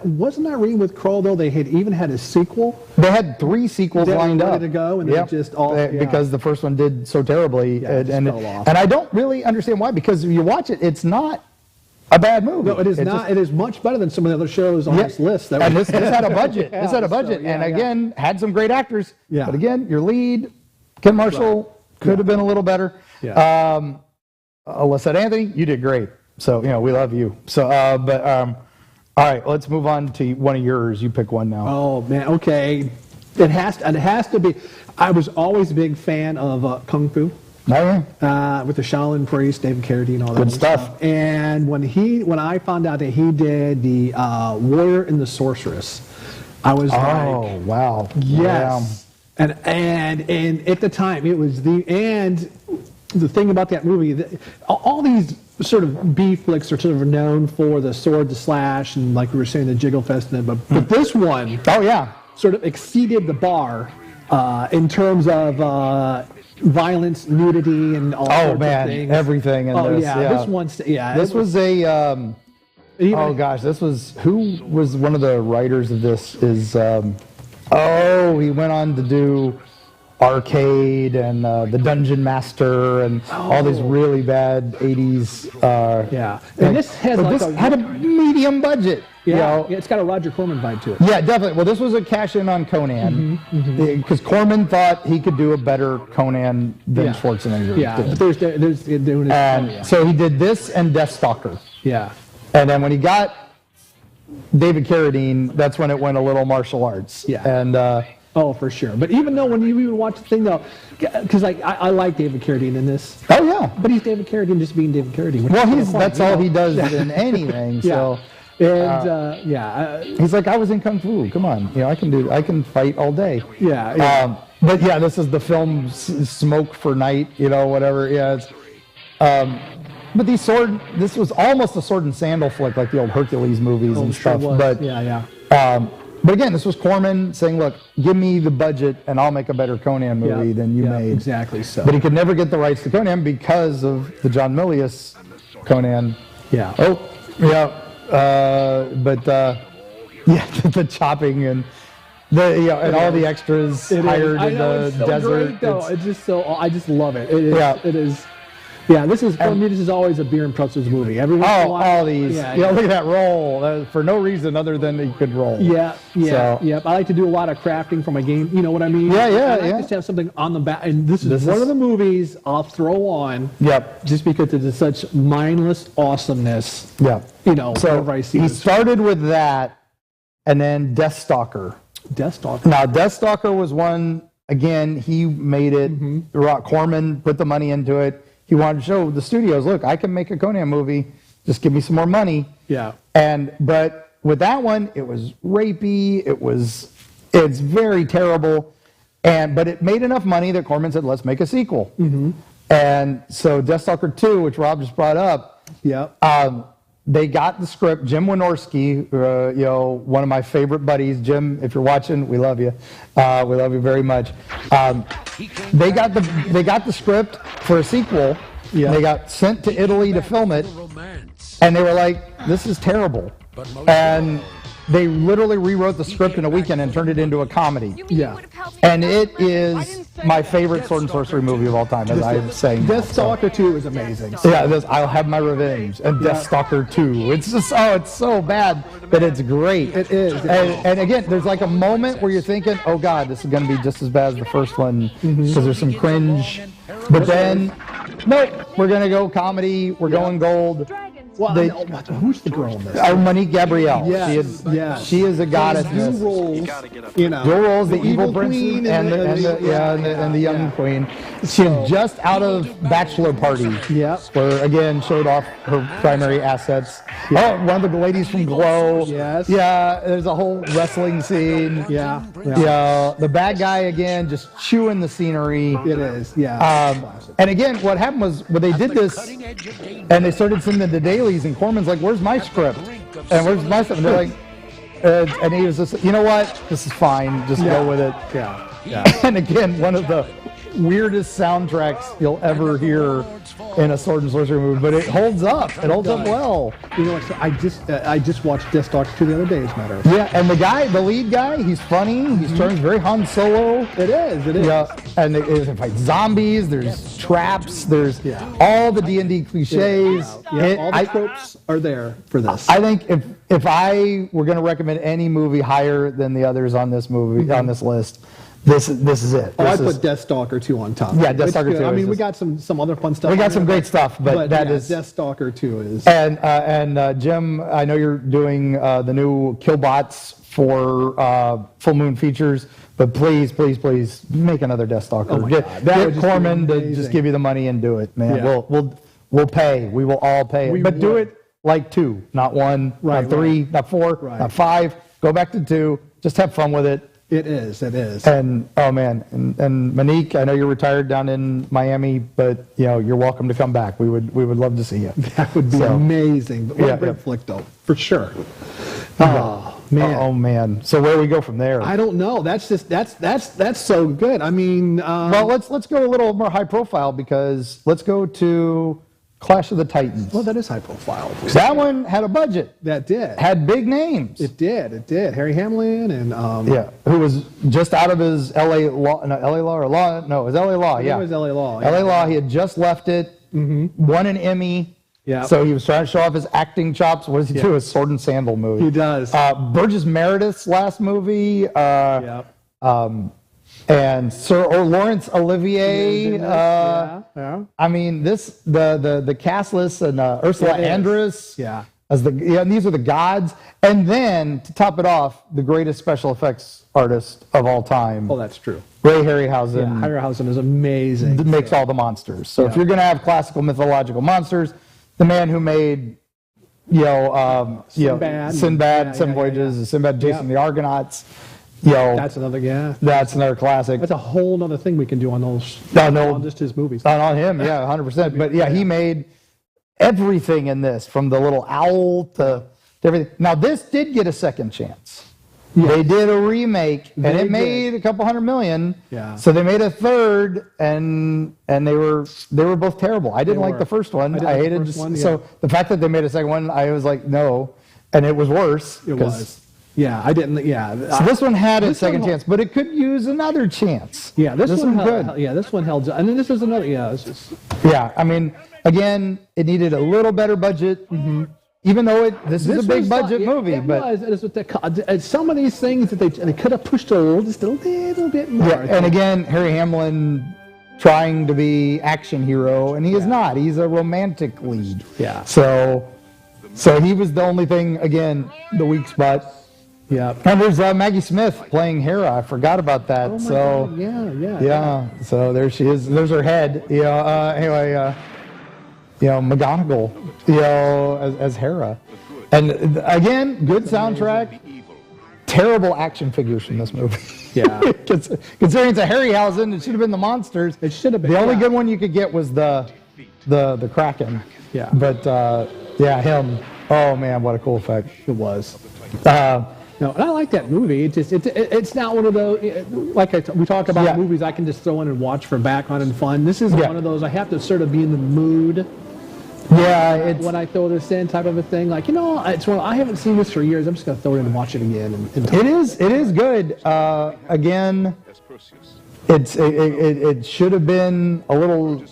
Speaker 2: wasn't that reading with Skrull though. They had even had a sequel.
Speaker 1: They had 3 sequels lined up
Speaker 2: ready to go, and they just all
Speaker 1: because the first one did so terribly, and I don't really understand why. Because if you watch it, it's not a bad movie.
Speaker 2: No, it is not. It is much better than some of the other shows on this list.
Speaker 1: And this had a budget. This had a budget, and again, had some great actors.
Speaker 2: Yeah.
Speaker 1: But again, your lead, Ken Marshall, could have been a little better.
Speaker 2: Yeah.
Speaker 1: Lisette Anthony, you did great. So, we love you. So, all right, let's move on to one of yours. You pick one now.
Speaker 2: Oh, man, okay. It has to be. I was always a big fan of Kung Fu.
Speaker 1: Oh, yeah.
Speaker 2: With the Shaolin priest, David Carradine, all that
Speaker 1: good stuff.
Speaker 2: And when I found out that he did the Warrior and the Sorceress, I was
Speaker 1: oh, wow.
Speaker 2: Yes. Yeah. And at the time, it was the thing about that movie, all these sort of B flicks are sort of known for the sword, the slash, and like we were saying, the jiggle fest, but this one, sort of exceeded the bar in terms of violence, nudity, and all sorts of things.
Speaker 1: Everything in this.
Speaker 2: This one's
Speaker 1: This was a. This was who was one of the writers of this? Is he went on to do Arcade and The Dungeon Master and all these really bad 80s.
Speaker 2: And this
Speaker 1: had a medium budget.
Speaker 2: It's got a Roger Corman vibe to it.
Speaker 1: Yeah, definitely. Well, this was a cash-in on Conan because Corman thought he could do a better Conan than Schwarzenegger.
Speaker 2: Yeah, but there's doing it.
Speaker 1: So he did this and Deathstalker.
Speaker 2: Yeah.
Speaker 1: And then when he got David Carradine, that's when it went a little martial arts.
Speaker 2: Yeah.
Speaker 1: And
Speaker 2: for sure. But even though when you even watch the thing though, because I like David Carradine in this.
Speaker 1: Oh yeah.
Speaker 2: But he's David Carradine just being David Carradine.
Speaker 1: Well, that's all he does in anything. So.
Speaker 2: And
Speaker 1: he's like, I was in Kung Fu. Come on, I can fight all day.
Speaker 2: Yeah.
Speaker 1: But this is the film Smoke for Night. Whatever. Yeah. It's, but this was almost a sword and sandal flick, like the old Hercules movies and stuff.
Speaker 2: Was.
Speaker 1: But but again, this was Corman saying, "Look, give me the budget, and I'll make a better Conan movie than you made."
Speaker 2: Exactly so.
Speaker 1: But he could never get the rights to Conan because of the John Milius Conan.
Speaker 2: Yeah.
Speaker 1: Oh, yeah. The chopping and and all the extras hired in the desert.
Speaker 2: Great, though. It's just so. I just love it. It is. Yeah. It is. Yeah, this is for me. This is always a beer and pretzels movie.
Speaker 1: All these. Look at that roll. For no reason other than he could roll.
Speaker 2: Yeah. I like to do a lot of crafting from a game. You know what I mean?
Speaker 1: Yeah.
Speaker 2: I like just have something on the back. And this is one of the movies I'll throw on.
Speaker 1: Yep.
Speaker 2: Just because it is such mindless awesomeness.
Speaker 1: Yeah.
Speaker 2: So whenever I see
Speaker 1: he started with that, and then Deathstalker. Now, Deathstalker was one. Again, he made it. Corman put the money into it. He wanted to show the studios, look, I can make a Conan movie. Just give me some more money.
Speaker 2: Yeah.
Speaker 1: But with that one, it was rapey. It's very terrible. But it made enough money that Corman said, let's make a sequel. And so Deathstalker 2, which Rob just brought up.
Speaker 2: Yeah.
Speaker 1: They got the script. Jim Wynorski, one of my favorite buddies. Jim, if you're watching, we love you. We love you very much. They got the script for a sequel. Yeah. They got sent to Italy to film it, and they were like, "This is terrible." And they literally rewrote the script in a weekend and turned it into a comedy.
Speaker 2: Yeah.
Speaker 1: And it is my favorite sword and sorcery movie of all time, as I was saying.
Speaker 2: Deathstalker 2 is amazing. So.
Speaker 1: Yeah, I'll Have My Revenge. And Deathstalker 2. It's just, it's so bad, but it's great.
Speaker 2: It is.
Speaker 1: And again, there's like a moment where you're thinking, oh God, this is going to be just as bad as the first one, because there's some cringe. But then, nope, we're going to go comedy, we're going gold.
Speaker 2: Well, who's the girl in this?
Speaker 1: Monique Gabrielle.
Speaker 2: Yes.
Speaker 1: She is a goddess.
Speaker 2: Dual roles,
Speaker 1: dual roles, the evil princess and the young queen. She's just out of Bachelor Party.
Speaker 2: Yeah.
Speaker 1: Where again showed off her primary assets. Yeah. Oh, one of the ladies from Glow.
Speaker 2: Yes.
Speaker 1: Yeah. There's a whole wrestling scene.
Speaker 2: Yeah.
Speaker 1: The bad guy again just chewing the scenery.
Speaker 2: It is. Yeah.
Speaker 1: And again, what happened was when they did this, and they started sending the dailies, and Corman's like, "Where's my script? And where's my stuff?" And they're like, and he was just, you know what? This is fine. Just go with it.
Speaker 2: Yeah.
Speaker 1: And again, one of the weirdest soundtracks you'll ever hear in a sword and sorcery movie, but it holds up. It holds up well.
Speaker 2: You know, I just watched Deathstalker 2 the other day, as a matter of fact.
Speaker 1: Yeah, and the lead guy, he's funny. He's turns very Han Solo.
Speaker 2: It is.
Speaker 1: Yeah, and they fight zombies. There's traps. There's all the D&D cliches.
Speaker 2: All the tropes are there for this.
Speaker 1: I think if I were going to recommend any movie higher than the others on this movie on this list, this is it.
Speaker 2: I put Deathstalker 2 on top.
Speaker 1: Yeah, Deathstalker 2.
Speaker 2: I mean, we got some other fun stuff.
Speaker 1: We got some great stuff, but that is
Speaker 2: Deathstalker 2 is.
Speaker 1: And Jim, I know you're doing the new Killbots for Full Moon Features, but please make another Deathstalker.
Speaker 2: Oh my God.
Speaker 1: Get Corman to just give you the money and do it, man. Yeah. We'll pay. We will all pay. But do it like 2, not 1, not 3, not 4, not 5. Go back to 2. Just have fun with it.
Speaker 2: It is.
Speaker 1: And oh man, and Monique, I know you're retired down in Miami, but you're welcome to come back. We would love to see you.
Speaker 2: That would be amazing. But what a great flick, though, for sure. Oh man.
Speaker 1: Oh man. So where do we go from there?
Speaker 2: I don't know. That's so good. I mean,
Speaker 1: well, let's go a little more high profile, because let's go to Clash of the Titans.
Speaker 2: Well, that is high profile.
Speaker 1: That one had a budget.
Speaker 2: That did.
Speaker 1: Had big names.
Speaker 2: It did. Harry Hamlin and
Speaker 1: who was just out of his LA Law. No, LA Law or Law. No, it was LA Law.
Speaker 2: It was LA Law.
Speaker 1: LA Law. He had just left it. Won an Emmy.
Speaker 2: Yeah.
Speaker 1: So he was trying to show off his acting chops. What does he do? A sword and sandal movie.
Speaker 2: He does.
Speaker 1: Burgess Meredith's last movie. And Laurence Olivier. I mean, the cast list, and Ursula Andress.
Speaker 2: Yeah.
Speaker 1: And these are the gods. And then to top it off, the greatest special effects artist of all time.
Speaker 2: Oh, that's true.
Speaker 1: Ray Harryhausen.
Speaker 2: Yeah, Harryhausen is amazing.
Speaker 1: Makes all the monsters. So if you're going to have classical mythological monsters, the man who made
Speaker 2: Sinbad,
Speaker 1: Seven Voyages, Sinbad, Jason the Argonauts.
Speaker 2: That's another
Speaker 1: That's another classic.
Speaker 2: That's a whole other thing we can do on those.
Speaker 1: On
Speaker 2: just his movies.
Speaker 1: On him, 100%. But he made everything in this, from the little owl to everything. Now, this did get a second chance. Yes. They did a remake, and it made a couple $100 million. Yeah. So they made a third, and they were both terrible. I didn't like the first one. I hated it. So the fact that they made a second one, I was like, no, and it was worse.
Speaker 2: It was. Yeah, I didn't. Yeah.
Speaker 1: So this one had a second chance, but it could use another chance.
Speaker 2: Yeah, this one good. Yeah, this one held. And then this is another. Yeah.
Speaker 1: Yeah, I mean, again, it needed a little better budget. Mm-hmm. Even though this is a big budget movie, but
Speaker 2: some of these things that they could have pushed just a little bit more.
Speaker 1: Yeah, and again, Harry Hamlin trying to be action hero, and he is not. He's a romantic lead.
Speaker 2: Yeah.
Speaker 1: So he was the only thing, again, the weak spot.
Speaker 2: Yeah.
Speaker 1: And there's Maggie Smith playing Hera. I forgot about that.
Speaker 2: Oh my God.
Speaker 1: Yeah. So there she is. There's her head. Anyway. McGonagall, as Hera. And again, good soundtrack. Terrible action figures from this movie.
Speaker 2: Yeah.
Speaker 1: Considering it's a Harryhausen, it should have been the monsters.
Speaker 2: It should have been.
Speaker 1: The only good one you could get was the Kraken.
Speaker 2: Yeah.
Speaker 1: But him. Oh man, what a cool effect.
Speaker 2: It was. No, and I like that movie. It's not one of those, we talk about movies I can just throw in and watch for background and fun. This is one of those I have to sort of be in the mood.
Speaker 1: Yeah,
Speaker 2: when I throw this in, type of a thing. Like, it's one I haven't seen this for years. I'm just going to throw it in and watch it again.
Speaker 1: It is good. Again, it should have been a little.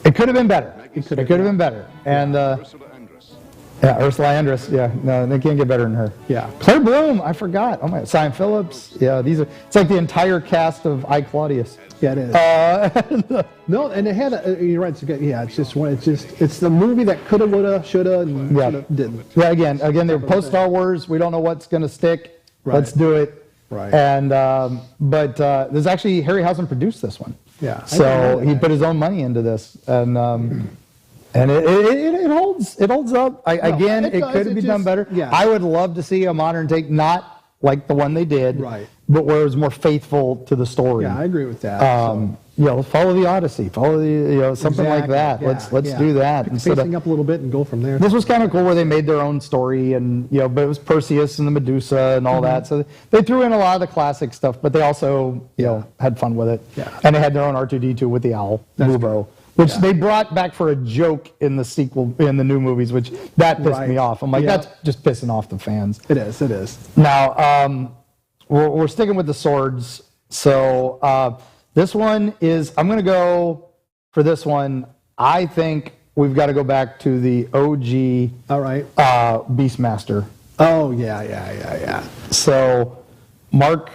Speaker 1: It could have been better. It could have been better. And Ursula Andress. Yeah, no, they can't get better than her.
Speaker 2: Yeah,
Speaker 1: Claire Bloom. I forgot. Oh my, Simon Phillips. Yeah, it's like the entire cast of I, Claudius.
Speaker 2: Yeah, it is. No, and it had. You're right. It's good. Yeah, it's the movie that coulda, woulda, shoulda, and didn't.
Speaker 1: Yeah, again, they're post Star Wars. We don't know what's going to stick. Right. Let's do it.
Speaker 2: Right.
Speaker 1: And but there's actually Harryhausen produced this one.
Speaker 2: Yeah.
Speaker 1: So he put his own money into this, and it holds. It holds up. It could be done better.
Speaker 2: Yeah.
Speaker 1: I would love to see a modern take, not like the one they did,
Speaker 2: right,
Speaker 1: but where it was more faithful to the story.
Speaker 2: Yeah, I agree with that.
Speaker 1: Follow the Odyssey, follow the something like that.
Speaker 2: Yeah,
Speaker 1: let's do that.
Speaker 2: Pacing up a little bit and go from there.
Speaker 1: This was kind of cool where they made their own story, and but it was Perseus and the Medusa and all that. So they threw in a lot of the classic stuff, but they also had fun with it.
Speaker 2: Yeah.
Speaker 1: And they had their own R2D2 with the owl, Mubo, which they brought back for a joke in the sequel, in the new movies, which that pissed me off. I'm like, that's just pissing off the fans.
Speaker 2: It is.
Speaker 1: Now, we're sticking with the swords. So this one is, I'm going to go for this one. I think we've got to go back to the OG Beastmaster.
Speaker 2: Oh, yeah.
Speaker 1: So Mark,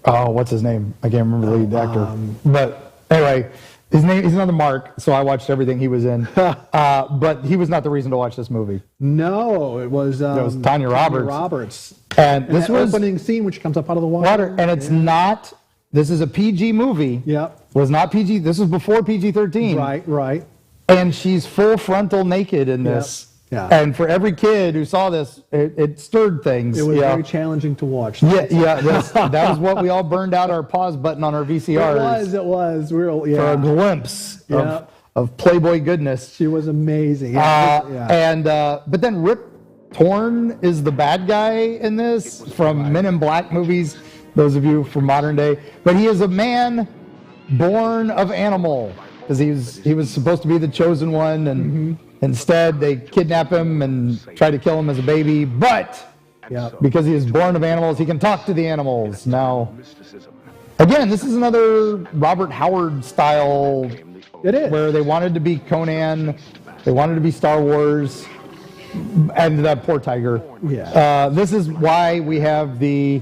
Speaker 1: what's his name? I can't remember the lead actor. But anyway, he's another Mark, so I watched everything he was in. But he was not the reason to watch this movie.
Speaker 2: No, it was
Speaker 1: Tanya Roberts.
Speaker 2: And this was opening scene, which comes up out of the water.
Speaker 1: And it's not. This is a PG movie.
Speaker 2: Yep.
Speaker 1: Was not PG. This was before PG-13.
Speaker 2: Right.
Speaker 1: And she's full frontal naked in this.
Speaker 2: Yeah.
Speaker 1: And for every kid who saw this, it stirred things.
Speaker 2: It was very challenging to watch.
Speaker 1: Yeah. That was what we all burned out our pause button on our VCRs.
Speaker 2: It was real. Yeah.
Speaker 1: For a glimpse of Playboy goodness.
Speaker 2: She was amazing.
Speaker 1: But then Rip Torn is the bad guy in this from Men in Black movies. Those of you from modern day, but he is a man born of animal, because he was supposed to be the chosen one, and instead they kidnap him and try to kill him as a baby. But because he is born of animals, he can talk to the animals. Now, again, this is another Robert Howard style.
Speaker 2: It is
Speaker 1: where they wanted to be Conan, they wanted to be Star Wars, and that poor tiger.
Speaker 2: Yeah.
Speaker 1: This is why we have the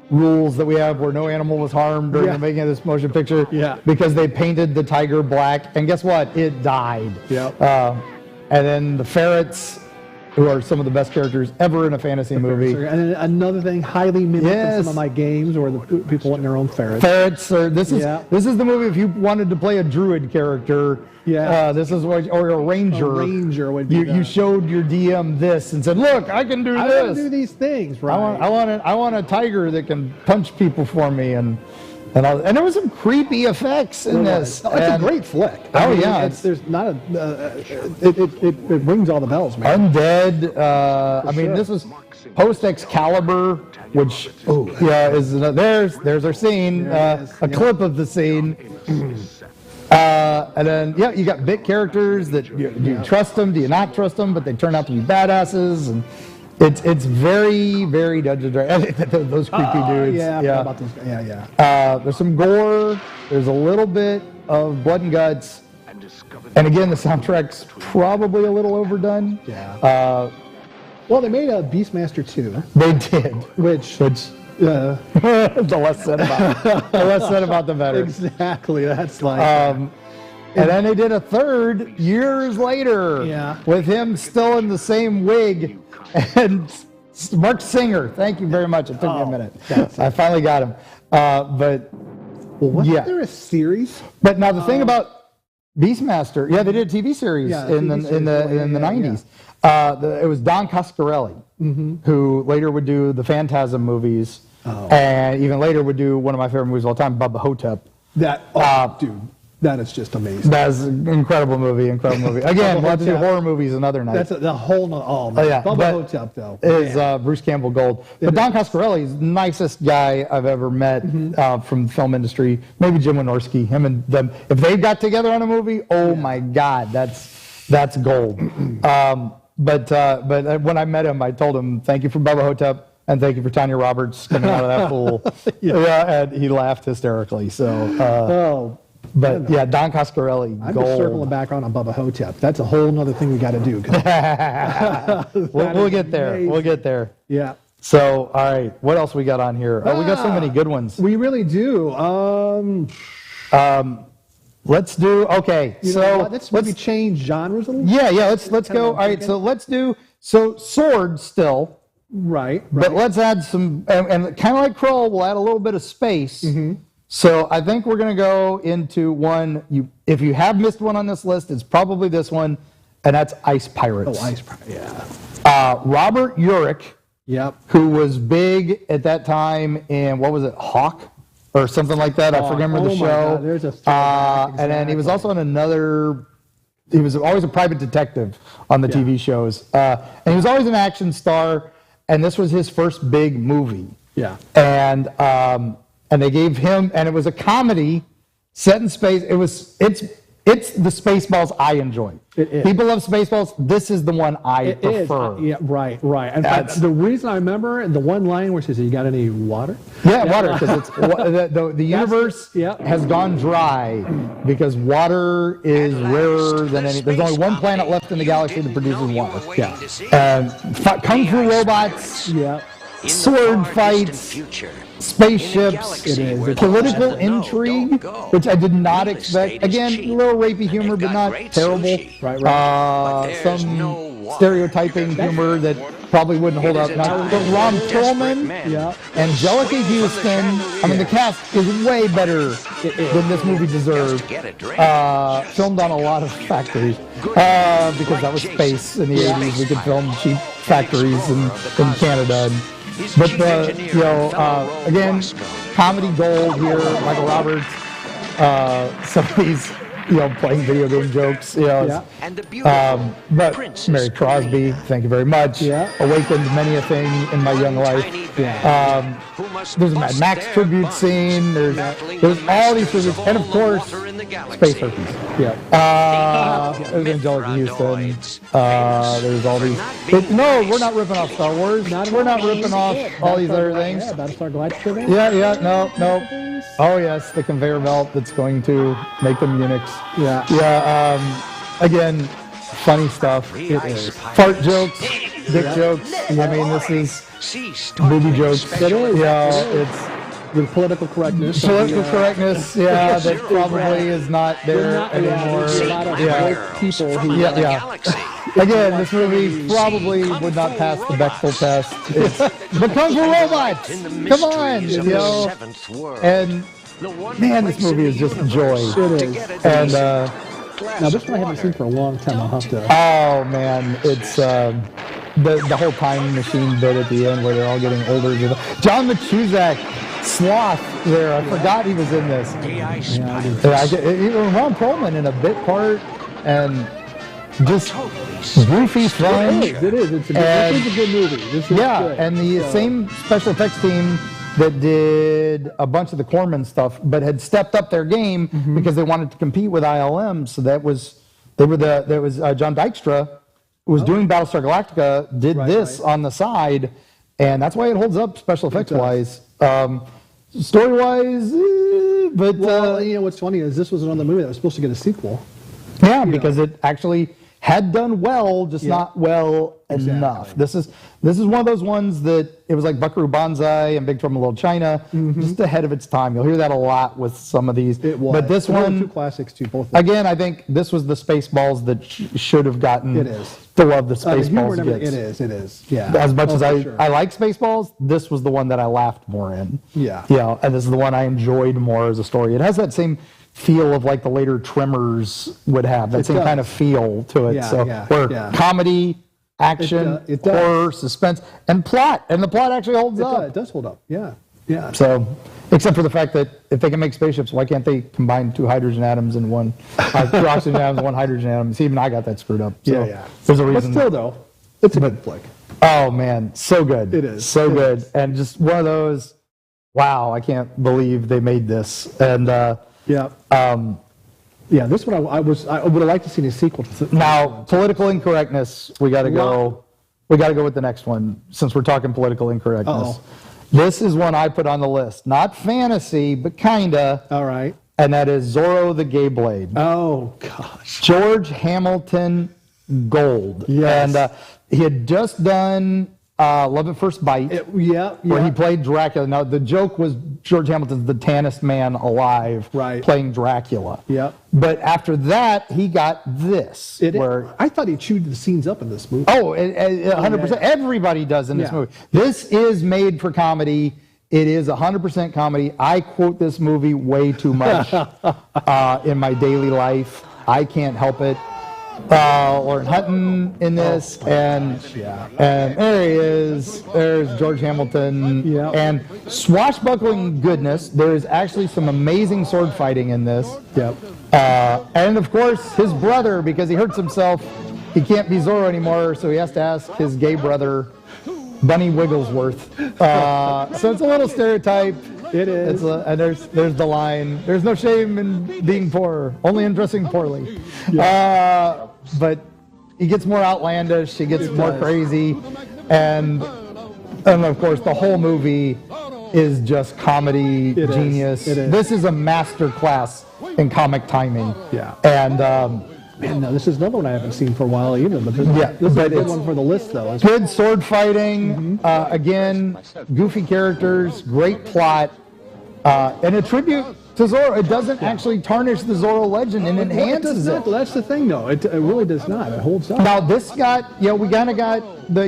Speaker 1: rules that we have where no animal was harmed during the making of this motion picture, because they painted the tiger black, and guess what? It died. And then the ferrets, who are some of the best characters ever in a fantasy movie.
Speaker 2: And another thing, highly mimicked in some of my games, where the people want their own ferrets.
Speaker 1: This is the movie if you wanted to play a druid character. This is what, or a ranger.
Speaker 2: A ranger would be.
Speaker 1: You showed your DM this and said, "Look, I can do this.
Speaker 2: I can do these things." Right.
Speaker 1: I want a tiger that can punch people for me, and And there was some creepy effects in this.
Speaker 2: It's a great flick.
Speaker 1: Yeah.
Speaker 2: There's not it rings all the bells, man.
Speaker 1: Undead. I mean, this was post Excalibur, which is there's our scene, a clip of the scene. And then you got bit characters that do you trust them? Do you not trust them? But they turn out to be badasses, and it's very, very Dungeons and Dragons. Those creepy dudes.
Speaker 2: Yeah. About those,
Speaker 1: there's some gore. There's a little bit of blood and guts. And again, the soundtrack's probably a little overdone.
Speaker 2: Yeah. Well, they made a Beastmaster 2.
Speaker 1: They did.
Speaker 2: Which
Speaker 1: the less said about the better.
Speaker 2: Exactly. That's like.
Speaker 1: And then they did a third years later with him still in the same wig. And Mark Singer, thank you very much. It took me a minute. I finally got him. But
Speaker 2: wasn't there a series?
Speaker 1: But now the thing about Beastmaster, they did a TV series in the 90s. It was Don Coscarelli, who later would do the Phantasm movies, and even later would do one of my favorite movies of all time, Bubba Hotep.
Speaker 2: Dude. That is just amazing.
Speaker 1: That's an incredible movie. Again, we'll have to do horror movies another night.
Speaker 2: That's the whole. Bubba Hotep, though.
Speaker 1: Is Bruce Campbell Gold. But Don Coscarelli is the nicest guy I've ever met from the film industry. Maybe Jim Wynorski. Him and them. If they got together on a movie, my God, that's gold. But when I met him, I told him, thank you for Bubba Hotep. And thank you for Tanya Roberts coming out of that pool. And he laughed hysterically. So. But Don Coscarelli.
Speaker 2: I'm just circling back on Bubba Hotep. That's a whole other thing we got to do.
Speaker 1: We'll get there. Amazing. We'll get there.
Speaker 2: Yeah.
Speaker 1: So, all right. What else we got on here? We got so many good ones.
Speaker 2: We really do.
Speaker 1: Let's do. Okay.
Speaker 2: Let's maybe change genres a little.
Speaker 1: Yeah. Let's go. All right. So let's do. So swords still.
Speaker 2: Right.
Speaker 1: But let's add some, and kind of like Kroll, we'll add a little bit of space. So I think we're going to go into one. If you have missed one on this list, it's probably this one, and that's Ice Pirates.
Speaker 2: Oh, Ice Pirates, yeah.
Speaker 1: Robert Urich, who was big at that time in, what was it, Hawk? Or something like that. I remember the show.
Speaker 2: God, there's a
Speaker 1: exactly. And then he was also in another, he was always a private detective on the TV shows. And he was always an action star, and this was his first big movie.
Speaker 2: Yeah.
Speaker 1: And they gave him, and it was a comedy set in space. It's the Spaceballs I enjoy. People love Spaceballs. This is the one I prefer.
Speaker 2: Yeah, right. In fact, the reason I remember the one line where it says, "You got any water?"
Speaker 1: Yeah, water, because it's the universe has gone dry because water is rarer than any. There's only one planet left in the galaxy that produces water. Kung Fu robots. Sword fights. Spaceships, political intrigue, which I did not expect. Again, a little rapey humor, but not terrible. Some stereotyping humor that probably wouldn't hold up. Now, Ron Perlman, Angelica Houston. I mean, the cast is way better than this movie deserved. Filmed on a lot of factories because that was space in the 80s. We could film cheap factories in Canada. But again, comedy gold here. Michael Roberts, some of these, playing video game jokes. But Mary Crosby, thank you very much. Awakened many a thing in my young life. There's a Mad Max tribute scene. There's all these tributes, and of course, Space Herpes. There's Angelica Houston. There's all these. No, we're not ripping off Star Wars. We're not ripping off all these other things.
Speaker 2: Battlestar Galactica.
Speaker 1: No. Oh yes, the conveyor belt that's going to make them eunuchs. Again, funny stuff. It is. Fart jokes, dick jokes. I mean, this is booby jokes. It's
Speaker 2: the political correctness.
Speaker 1: That probably is not there anymore.
Speaker 2: People who
Speaker 1: Again, this movie probably would not pass the Bechdel test. But Kung Fu robots! Come on! And man, this movie is just joy.
Speaker 2: It is.
Speaker 1: And
Speaker 2: now this one I haven't seen for a long time. I'll have to.
Speaker 1: Oh man, it's the whole time machine bit at the end where they're all getting older. John Machusak Sloth there. I forgot he was in this. Ron Perlman in a bit part, and just goofy fun.
Speaker 2: It is. This is a good movie. This is good.
Speaker 1: And the same special effects team that did a bunch of the Corman stuff, but had stepped up their game because they wanted to compete with ILM. So there was John Dykstra, who was doing Battlestar Galactica, did this on the side, and that's why it holds up special effects wise. Story wise, but
Speaker 2: what's funny is this was another movie that was supposed to get a sequel.
Speaker 1: Yeah, because it actually had done well, just not well enough. This is one of those ones that it was like Buckaroo Banzai and Big Trouble in Little China, just ahead of its time. You'll hear that a lot with some of these.
Speaker 2: It was.
Speaker 1: But this one,
Speaker 2: two classics too. Both.
Speaker 1: Again, I think this was the Spaceballs that should have gotten the love the Spaceballs gets.
Speaker 2: It is. Yeah.
Speaker 1: As much as I like Spaceballs, this was the one that I laughed more in.
Speaker 2: Yeah.
Speaker 1: Yeah, and this is the one I enjoyed more as a story. It has that same feel of like the later Tremors would have, that same kind of feel to it. Comedy, action, horror, suspense, and plot. And the plot actually holds up.
Speaker 2: It does hold up, yeah.
Speaker 1: So, except for the fact that if they can make spaceships, why can't they combine two hydrogen atoms in one, two oxygen atoms, one hydrogen atom? See, even I got that screwed up. So there's a reason.
Speaker 2: But still, though, it's a good flick.
Speaker 1: Oh, man, so good.
Speaker 2: It is.
Speaker 1: So good. And just one of those, wow, I can't believe they made this. And,
Speaker 2: this one I would have liked to see a sequel to.
Speaker 1: Now, political incorrectness, we got to go. We got to go with the next one since we're talking political incorrectness. This is one I put on the list, not fantasy, but kinda.
Speaker 2: All right.
Speaker 1: And that is Zorro the Gay Blade.
Speaker 2: Oh gosh.
Speaker 1: George Hamilton Gold.
Speaker 2: Yes.
Speaker 1: And he had just done Love at First Bite. Where he played Dracula. Now, the joke was George Hamilton's the tannest man alive playing Dracula.
Speaker 2: Yeah.
Speaker 1: But after that, he got this.
Speaker 2: I thought he chewed the scenes up in this movie.
Speaker 1: Oh, 100%. Everybody does in this movie. This is made for comedy. It is 100% comedy. I quote this movie way too much in my daily life. I can't help it. Lauren Hutton in this, and there he is. There's George Hamilton, and swashbuckling goodness. There is actually some amazing sword fighting in this. And of course, his brother, because he hurts himself, he can't be Zorro anymore, so he has to ask his gay brother, Bunny Wigglesworth. So it's a little stereotype.
Speaker 2: It is.
Speaker 1: And there's the line, there's no shame in being poor, only in dressing poorly. But he gets more outlandish, he gets more crazy, and of course the whole movie is just comedy genius. This is a master class in comic timing. And
Speaker 2: man, no, this is another one I haven't seen for a while either. But this is a good one for the list, though.
Speaker 1: Good sword fighting, again, goofy characters, great plot, and a tribute to Zorro. It doesn't actually tarnish the Zorro legend, and enhances it.
Speaker 2: That's the thing, though. It really does not. It holds up.
Speaker 1: Now this got, we kind of got the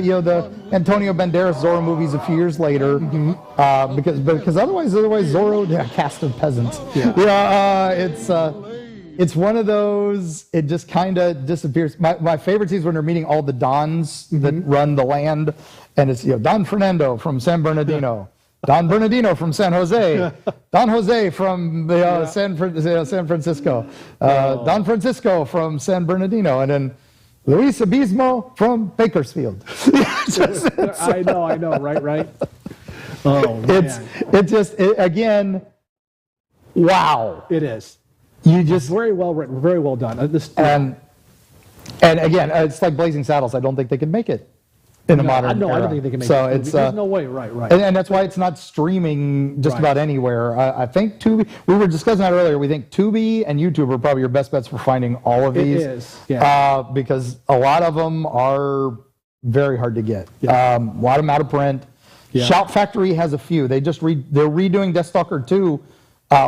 Speaker 1: Antonio Banderas Zorro movies a few years later, because otherwise Zorro, a cast of peasants. It's one of those, it just kind of disappears. My favorite scenes when they're meeting all the Dons that run the land, and it's Don Fernando from San Bernardino, Don Bernardino from San Jose, Don Jose from San Francisco, Don Francisco from San Bernardino, and then Luis Obispo from Bakersfield.
Speaker 2: I know, right? Oh, man.
Speaker 1: Again, wow.
Speaker 2: It is.
Speaker 1: You just
Speaker 2: very well written, very well done.
Speaker 1: And again, it's like Blazing Saddles. I don't think they could make it in the modern era.
Speaker 2: I don't think they can make it.
Speaker 1: So it's
Speaker 2: there's no way, right.
Speaker 1: And that's why it's not streaming just about anywhere. I think Tubi. We were discussing that earlier. We think Tubi and YouTube are probably your best bets for finding all of these.
Speaker 2: It is,
Speaker 1: because a lot of them are very hard to get. A lot of them out of print. Shout Factory has a few. They're redoing Deathstalker 2.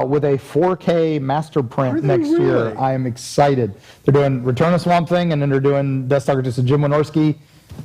Speaker 1: With a 4K master print next year. I am excited. They're doing Return of Swamp Thing, and then they're doing Deathstalker 2. So Jim Wynorski,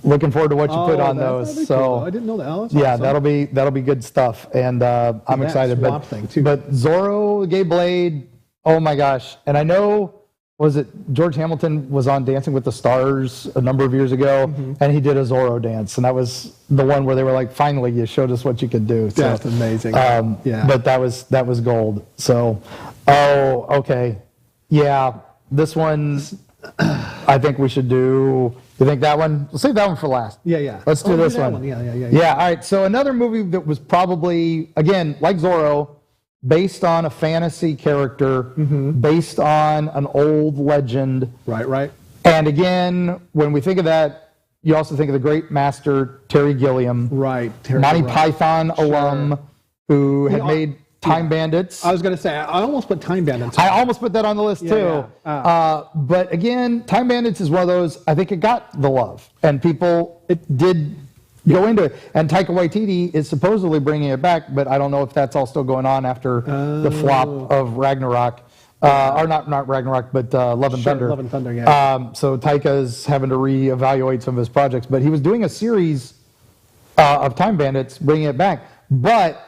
Speaker 1: looking forward to what you put on those. So
Speaker 2: cool. I didn't know that.
Speaker 1: Awesome. That'll be good stuff, and I'm excited.
Speaker 2: Swamp Thing too.
Speaker 1: But Zorro, Gay Blade, oh my gosh! And I know was it George Hamilton was on Dancing with the Stars a number of years ago, and he did a Zorro dance, and that was the one where they were like, "Finally, you showed us what you could do." So,
Speaker 2: that's amazing.
Speaker 1: But that was gold. So, okay, yeah, this one, I think we should do. You think that one? We'll save that one for last.
Speaker 2: Yeah.
Speaker 1: Let's do this one. Yeah. All right. So another movie that was probably, again, like Zorro, based on a fantasy character, based on an old legend.
Speaker 2: Right.
Speaker 1: And again, when we think of that, you also think of the great master Terry Gilliam.
Speaker 2: Right.
Speaker 1: Monty Python alum who had made Time Bandits.
Speaker 2: I was going to say, I almost put Time Bandits.
Speaker 1: I almost put that on the list too. But again, Time Bandits is one of those, I think it got the love. And people did go into it. And Taika Waititi is supposedly bringing it back, but I don't know if that's all still going on after the flop of Ragnarok. Or not Ragnarok, but Love and Thunder.
Speaker 2: Love and Thunder, yeah.
Speaker 1: So Taika's having to reevaluate some of his projects. But he was doing a series of Time Bandits, bringing it back. But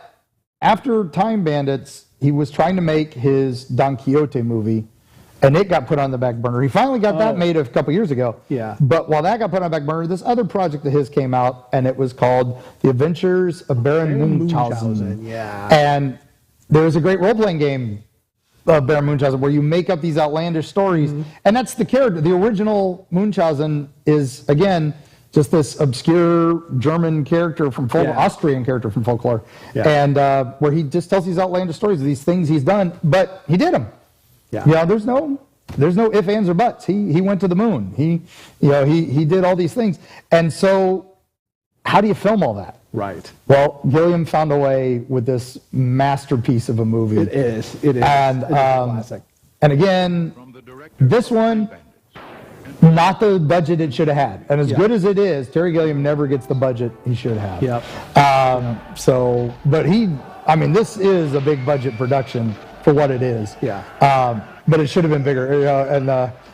Speaker 1: after Time Bandits, he was trying to make his Don Quixote movie, and it got put on the back burner. He finally got that made a couple years ago.
Speaker 2: Yeah.
Speaker 1: But while that got put on the back burner, this other project of his came out, and it was called The Adventures of Baron Munchausen.
Speaker 2: Yeah.
Speaker 1: And there was a great role-playing game of Baron Munchausen where you make up these outlandish stories, and that's the character. The original Munchausen is, again, just this obscure German character from Austrian character from folklore, and where he just tells these outlandish stories of these things he's done, but he did them. Yeah, there's no ifs, ands, or buts. He went to the moon. He did all these things, and so how do you film all that?
Speaker 2: Right.
Speaker 1: Well, Gilliam found a way with this masterpiece of a movie.
Speaker 2: It is,
Speaker 1: and
Speaker 2: it is a classic.
Speaker 1: And again, this one. Not the budget it should have had. And as good as it is, Terry Gilliam never gets the budget he should have. But this is a big budget production for what it is. But it should have been bigger. And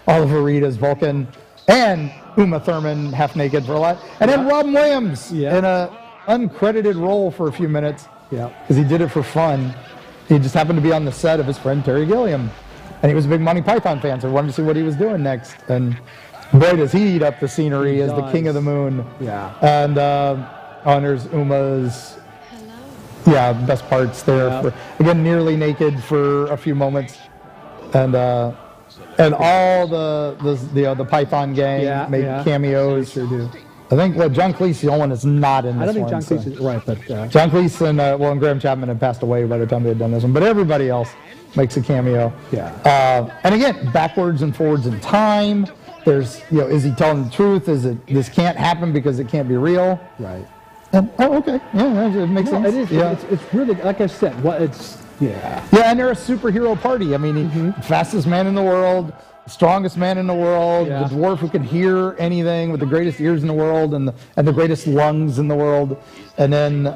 Speaker 1: Oliver Reed as Vulcan, and Uma Thurman half naked for a lot. And then Robin Williams in an uncredited role for a few minutes. Because he did it for fun. He just happened to be on the set of his friend Terry Gilliam. And he was a big Monty Python fan, so he wanted to see what he was doing next. And boy, does he eat up the scenery as the King of the Moon. And there's Uma's best parts there. For, again, nearly naked for a few moments. And all the Python gang made cameos.
Speaker 2: Sure do.
Speaker 1: I think John Cleese, the only one that's not in this one.
Speaker 2: I don't think John Cleese is right, but
Speaker 1: John Cleese and Graham Chapman had passed away by the time they had done this one. But everybody else makes a cameo. And again, backwards and forwards in time. There's, is he telling the truth? This can't happen because it can't be real?
Speaker 2: Right.
Speaker 1: And, okay. Yeah, it makes sense.
Speaker 2: It is.
Speaker 1: Yeah.
Speaker 2: It's really, like I said,
Speaker 1: Yeah, and they're a superhero party. I mean, fastest man in the world, strongest man in the world, the dwarf who can hear anything with the greatest ears in the world and the greatest lungs in the world. And then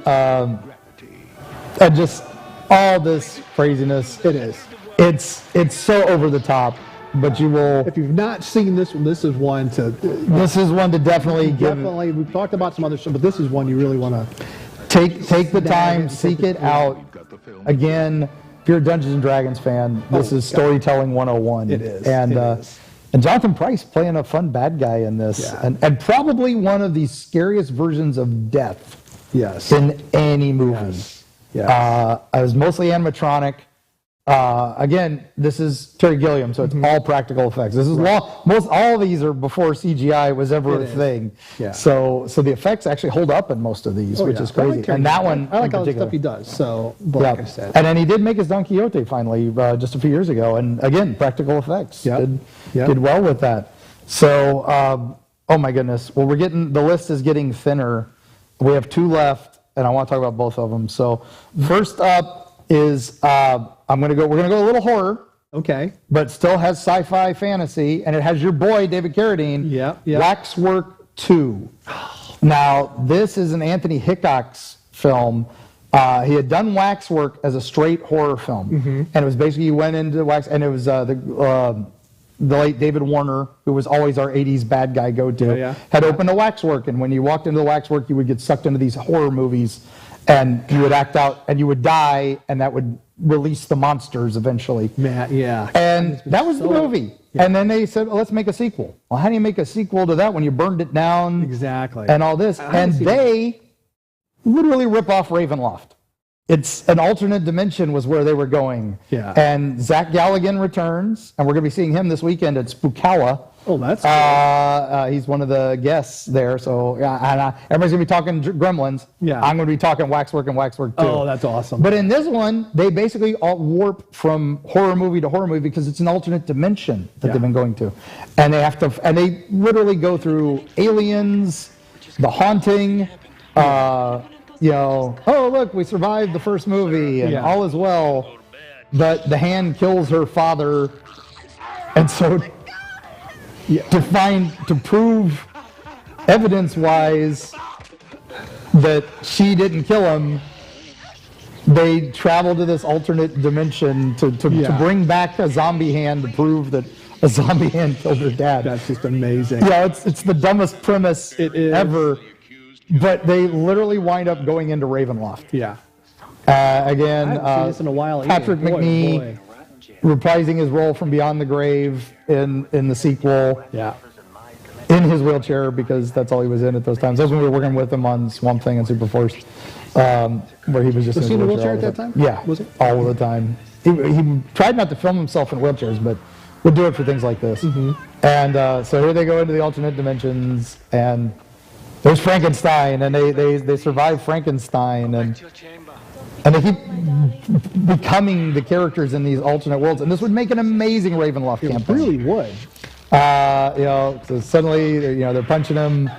Speaker 1: and just all this craziness.
Speaker 2: It is.
Speaker 1: It's so over the top, but you will.
Speaker 2: If you've not seen this one, this is one to.
Speaker 1: This is one to definitely give.
Speaker 2: Definitely, we've talked about some other stuff, but this is one you really want to
Speaker 1: take the time, seek it out. Again, if you're a Dungeons and Dragons fan, this is storytelling 101.
Speaker 2: It is.
Speaker 1: And Jonathan Pryce playing a fun bad guy in this, and probably one of the scariest versions of death. In any movie. I was mostly animatronic. Again, this is Terry Gilliam, so it's all practical effects. This is most all of these are before CGI was ever a thing. So the effects actually hold up in most of these, which is crazy. And that one,
Speaker 2: I like all the stuff he does. So, like I said,
Speaker 1: and then he did make his Don Quixote finally just a few years ago, and again, practical effects did well with that. So, oh my goodness. Well, the list is getting thinner. We have 2 left, and I want to talk about both of them. So, first up is we're gonna go a little horror.
Speaker 2: Okay.
Speaker 1: But still has sci-fi fantasy, and it has your boy David Carradine. Waxwork 2. Now, this is an Anthony Hickox film. He had done Waxwork as a straight horror film, and it was basically you went into wax, and it was the late David Warner, who was always our 80s bad guy go-to, had opened a Waxwork, and when you walked into the Waxwork, you would get sucked into these horror movies, and you would act out, and you would die, and that would release the monsters eventually.
Speaker 2: Yeah.
Speaker 1: And that was the movie. And then they said, well, let's make a sequel. Well, how do you make a sequel to that when you burned it down?
Speaker 2: Exactly.
Speaker 1: And all this. And they literally rip off Ravenloft. It's an alternate dimension was where they were going.
Speaker 2: Yeah.
Speaker 1: And Zach Galligan returns, and we're going to be seeing him this weekend at Spookawa.
Speaker 2: Oh, that's cool.
Speaker 1: He's one of the guests there. So yeah, everybody's going to be talking Gremlins.
Speaker 2: Yeah.
Speaker 1: I'm going to be talking Waxwork and Waxwork too.
Speaker 2: Oh, that's awesome.
Speaker 1: But in this one, they basically all warp from horror movie to horror movie because it's an alternate dimension that they've been going to. And they literally go through aliens, The Haunting, oh, look, we survived the first movie, and all is well. But the hand kills her father. And so to prove evidence-wise that she didn't kill him, they travel to this alternate dimension to bring back a zombie hand to prove that a zombie hand killed her dad.
Speaker 2: That's just amazing.
Speaker 1: Yeah, it's the dumbest premise ever. But they literally wind up going into Ravenloft.
Speaker 2: Yeah.
Speaker 1: Again,
Speaker 2: I haven't seen this in a while.
Speaker 1: Patrick McNee reprising his role from Beyond the Grave in the sequel.
Speaker 2: Yeah.
Speaker 1: In his wheelchair, because that's all he was in at those times. That was when we were working with him on Swamp Thing and Superforce, where he was just
Speaker 2: in a wheelchair at that time?
Speaker 1: Yeah,
Speaker 2: was it?
Speaker 1: All the time. He tried not to film himself in wheelchairs, but would do it for things like this. And so here they go into the alternate dimensions, and there's Frankenstein, and they survive Frankenstein, and they keep becoming the characters in these alternate worlds. And this would make an amazing Ravenloft campaign.
Speaker 2: It really would.
Speaker 1: So suddenly, they're punching him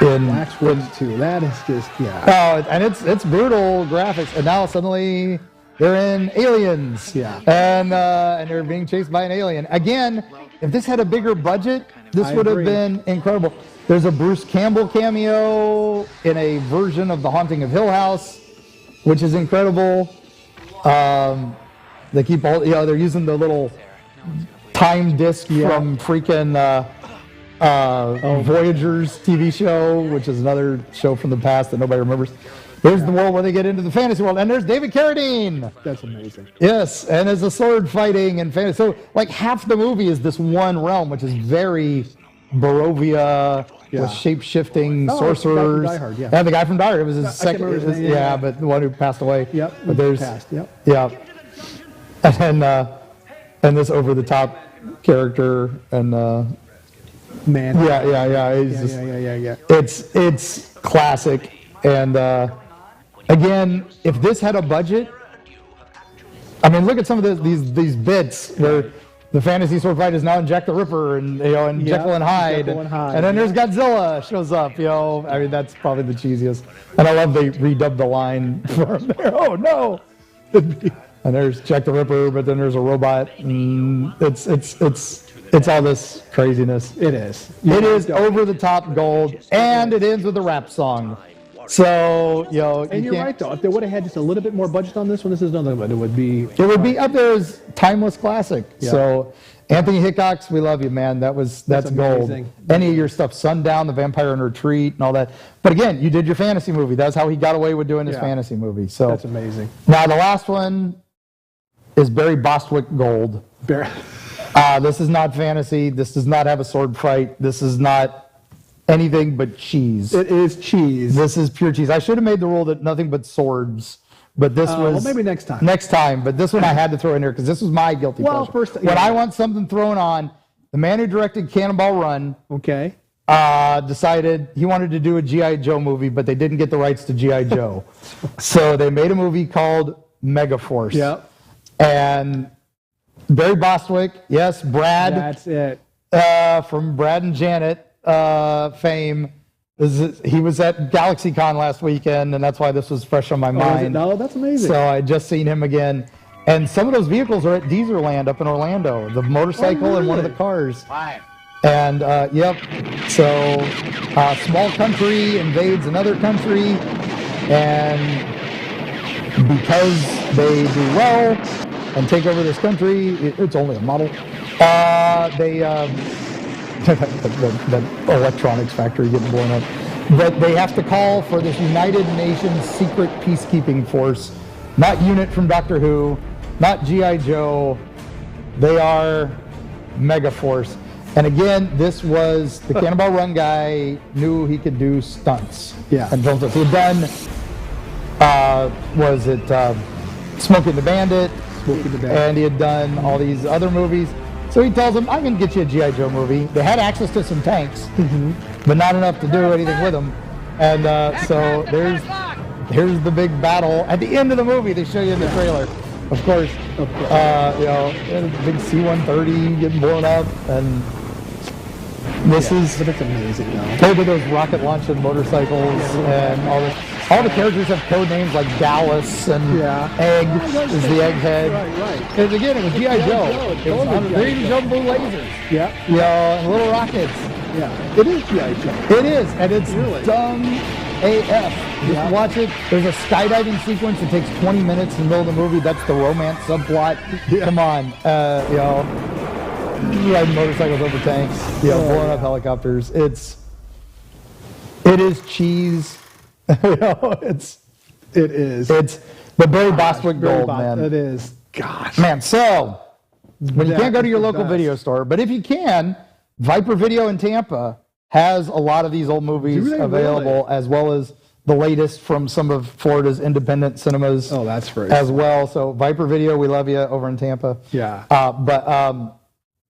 Speaker 1: in
Speaker 2: Waxworks too. That is just
Speaker 1: and it's brutal graphics. And now suddenly they're in Aliens.
Speaker 2: Yeah.
Speaker 1: And they're being chased by an alien. Again, if this had a bigger budget, this would have been incredible. There's a Bruce Campbell cameo in a version of The Haunting of Hill House, which is incredible. They keep they're using the little time disc from freaking Voyagers TV show, which is another show from the past that nobody remembers. There's the world where they get into the fantasy world, and there's David Carradine.
Speaker 2: That's amazing.
Speaker 1: Yes, and there's a sword fighting and fantasy. So like half the movie is this one realm, which is very Barovia with shape-shifting sorcerers.
Speaker 2: Die Hard,
Speaker 1: the guy from Die Hard. It was his second. But the one who passed away.
Speaker 2: Yep.
Speaker 1: But there's and this over-the-top character and
Speaker 2: man.
Speaker 1: It's classic. And again, if this had a budget, I mean, look at some of these bits where the fantasy sword fight is now in Jack the Ripper and Jekyll and Hyde, and then there's Godzilla shows up. I mean, that's probably the cheesiest. And I love they redubbed the line for him there. Oh no! And there's Jack the Ripper, but then there's a robot. And it's all this craziness.
Speaker 2: It is.
Speaker 1: It is over the top gold, and it ends with a rap song. So,
Speaker 2: and you're right, though. If they would have had just a little bit more budget on this one, this is nothing but it would be
Speaker 1: up there as timeless classic. Yeah. So, Anthony Hickox, we love you, man. That's gold.
Speaker 2: Amazing.
Speaker 1: Any of your stuff, Sundown, The Vampire in Retreat, and all that. But again, you did your fantasy movie. That's how he got away with doing his fantasy movie. So
Speaker 2: that's amazing.
Speaker 1: Now, the last one is Barry Bostwick Gold. This is not fantasy. This does not have a sword fight. This is not anything but cheese.
Speaker 2: It is cheese.
Speaker 1: This is pure cheese. I should have made the rule that nothing but swords, but this was...
Speaker 2: Well, maybe next time.
Speaker 1: Next time, but this one I had to throw in there because this was my guilty pleasure. When I want something thrown on, the man who directed Cannonball Run decided he wanted to do a G.I. Joe movie, but they didn't get the rights to G.I. Joe. So they made a movie called Megaforce.
Speaker 2: Yep.
Speaker 1: And Barry Bostwick, yes, Brad.
Speaker 2: That's it.
Speaker 1: From Brad and Janet fame. He was at GalaxyCon last weekend, and that's why this was fresh on my mind.
Speaker 2: No, that's amazing.
Speaker 1: So I just seen him again. And some of those vehicles are at Deezerland up in Orlando. The motorcycle and one of the cars. And, so small country invades another country, and because they do well and take over this country, it's only a model, that electronics factory getting blown up. But they have to call for this United Nations secret peacekeeping force, not unit from Doctor Who, not G.I. Joe. They are Megaforce. And again, this was the Cannonball Run guy knew he could do stunts.
Speaker 2: Yeah.
Speaker 1: And film stunts. He had done, was it Smokey the Bandit?
Speaker 2: Smokey the Bandit.
Speaker 1: And he had done all these other movies. So he tells him, I'm going to get you a G.I. Joe movie. They had access to some tanks, but not enough to do anything with them. And so here's the big battle. At the end of the movie, they show you in the trailer. Of course, you know, big C-130 getting blown up, and this is.
Speaker 2: But it's amazing, though.
Speaker 1: Look at those rocket launching motorcycles and all this. All the characters have code names like Dallas and Egg is the Egghead.
Speaker 2: Right.
Speaker 1: Because again, it was G.I. Joe. It was on green jumbo lasers.
Speaker 2: Yeah.
Speaker 1: You know, and little rockets.
Speaker 2: Yeah. It is G.I. Joe.
Speaker 1: It is, and it's dumb AF. Just watch it. There's a skydiving sequence that takes 20 minutes in the middle of the movie. That's the romance subplot. Come on, you know, riding motorcycles over tanks, you know, blowing up helicopters. It is cheese. You know, it is. It's the Barry Bostwick gold, man.
Speaker 2: It is. Gosh.
Speaker 1: Man, so when you can't go to your local video store, but if you can, Viper Video in Tampa has a lot of these old movies available, as well as the latest from some of Florida's independent cinemas.
Speaker 2: Oh, that's great.
Speaker 1: As well. So Viper Video, we love you over in Tampa.
Speaker 2: Yeah.
Speaker 1: But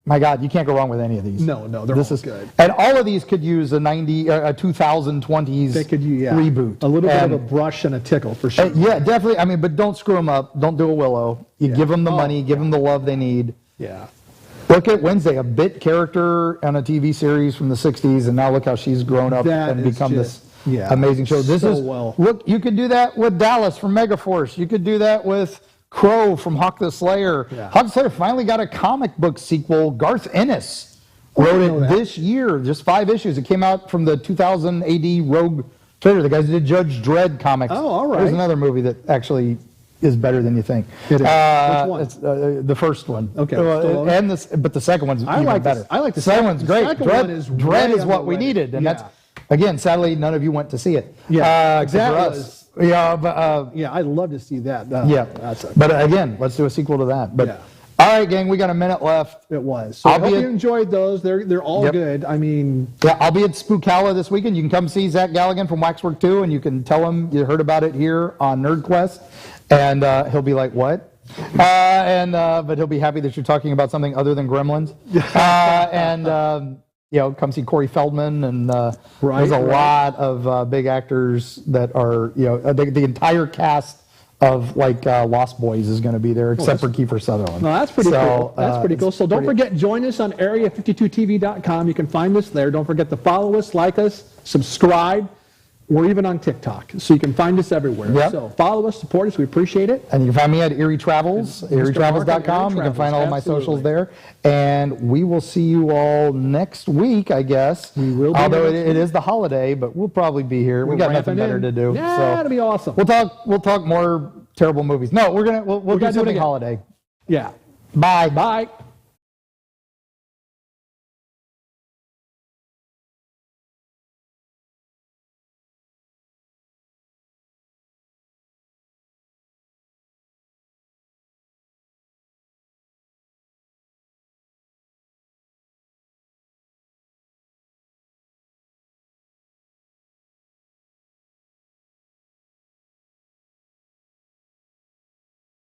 Speaker 1: my God, you can't go wrong with any of these.
Speaker 2: No, they're all good.
Speaker 1: And all of these could use a 2020s
Speaker 2: they could use,
Speaker 1: reboot.
Speaker 2: A little bit of a brush and a tickle for sure.
Speaker 1: Yeah, definitely. I mean, but don't screw them up. Don't do a Willow. You give them the money, give them the love they need.
Speaker 2: Yeah.
Speaker 1: Look at Wednesday, a bit character on a TV series from the 60s, and now look how she's grown up and become this amazing show. Look, you could do that with Dallas from Megaforce. You could do that with Crow from Hawk the Slayer. Hawk the Slayer finally got a comic book sequel. Garth Ennis wrote it this year, just 5 issues. It came out from the 2000 AD Rogue Trader, the guys who did Judge Dredd comics.
Speaker 2: Oh, all right.
Speaker 1: There's another movie that actually is better than you think.
Speaker 2: It is. Which one?
Speaker 1: It's the first one.
Speaker 2: Okay.
Speaker 1: But the second one's even better.
Speaker 2: I like the
Speaker 1: second one's great.
Speaker 2: Dredd
Speaker 1: is what we needed, and that's again. Sadly, none of you went to see it.
Speaker 2: Yeah,
Speaker 1: exactly.
Speaker 2: I'd love to see that.
Speaker 1: But again, let's do a sequel to that. But all right, gang, we got a minute left.
Speaker 2: It was. So I hope you enjoyed those. They're all good. I mean,
Speaker 1: I'll be at Spookala this weekend. You can come see Zach Galligan from Waxwork 2, and you can tell him you heard about it here on NerdQuest, and he'll be like, "What?" But he'll be happy that you're talking about something other than Gremlins. You know, come see Corey Feldman, and there's a lot of big actors that are, you know, the entire cast of like Lost Boys is going to be there, except for Kiefer Sutherland.
Speaker 2: No, that's pretty cool. That's pretty cool. So don't forget, join us on area52tv.com. You can find us there. Don't forget to follow us, like us, subscribe. We're even on TikTok, so you can find us everywhere. Yep. So follow us, support us. We appreciate it.
Speaker 1: And you can find me at Erie Travels, erietravels.com. You can find all of my socials there. And we will see you all next week, I guess.
Speaker 2: We will be.
Speaker 1: Although it is the holiday, but we'll probably be here. We got nothing better to do.
Speaker 2: Yeah,
Speaker 1: so
Speaker 2: that'll be awesome.
Speaker 1: We'll talk more terrible movies. No, we'll do something holiday.
Speaker 2: Yeah.
Speaker 1: Bye.
Speaker 2: Bye.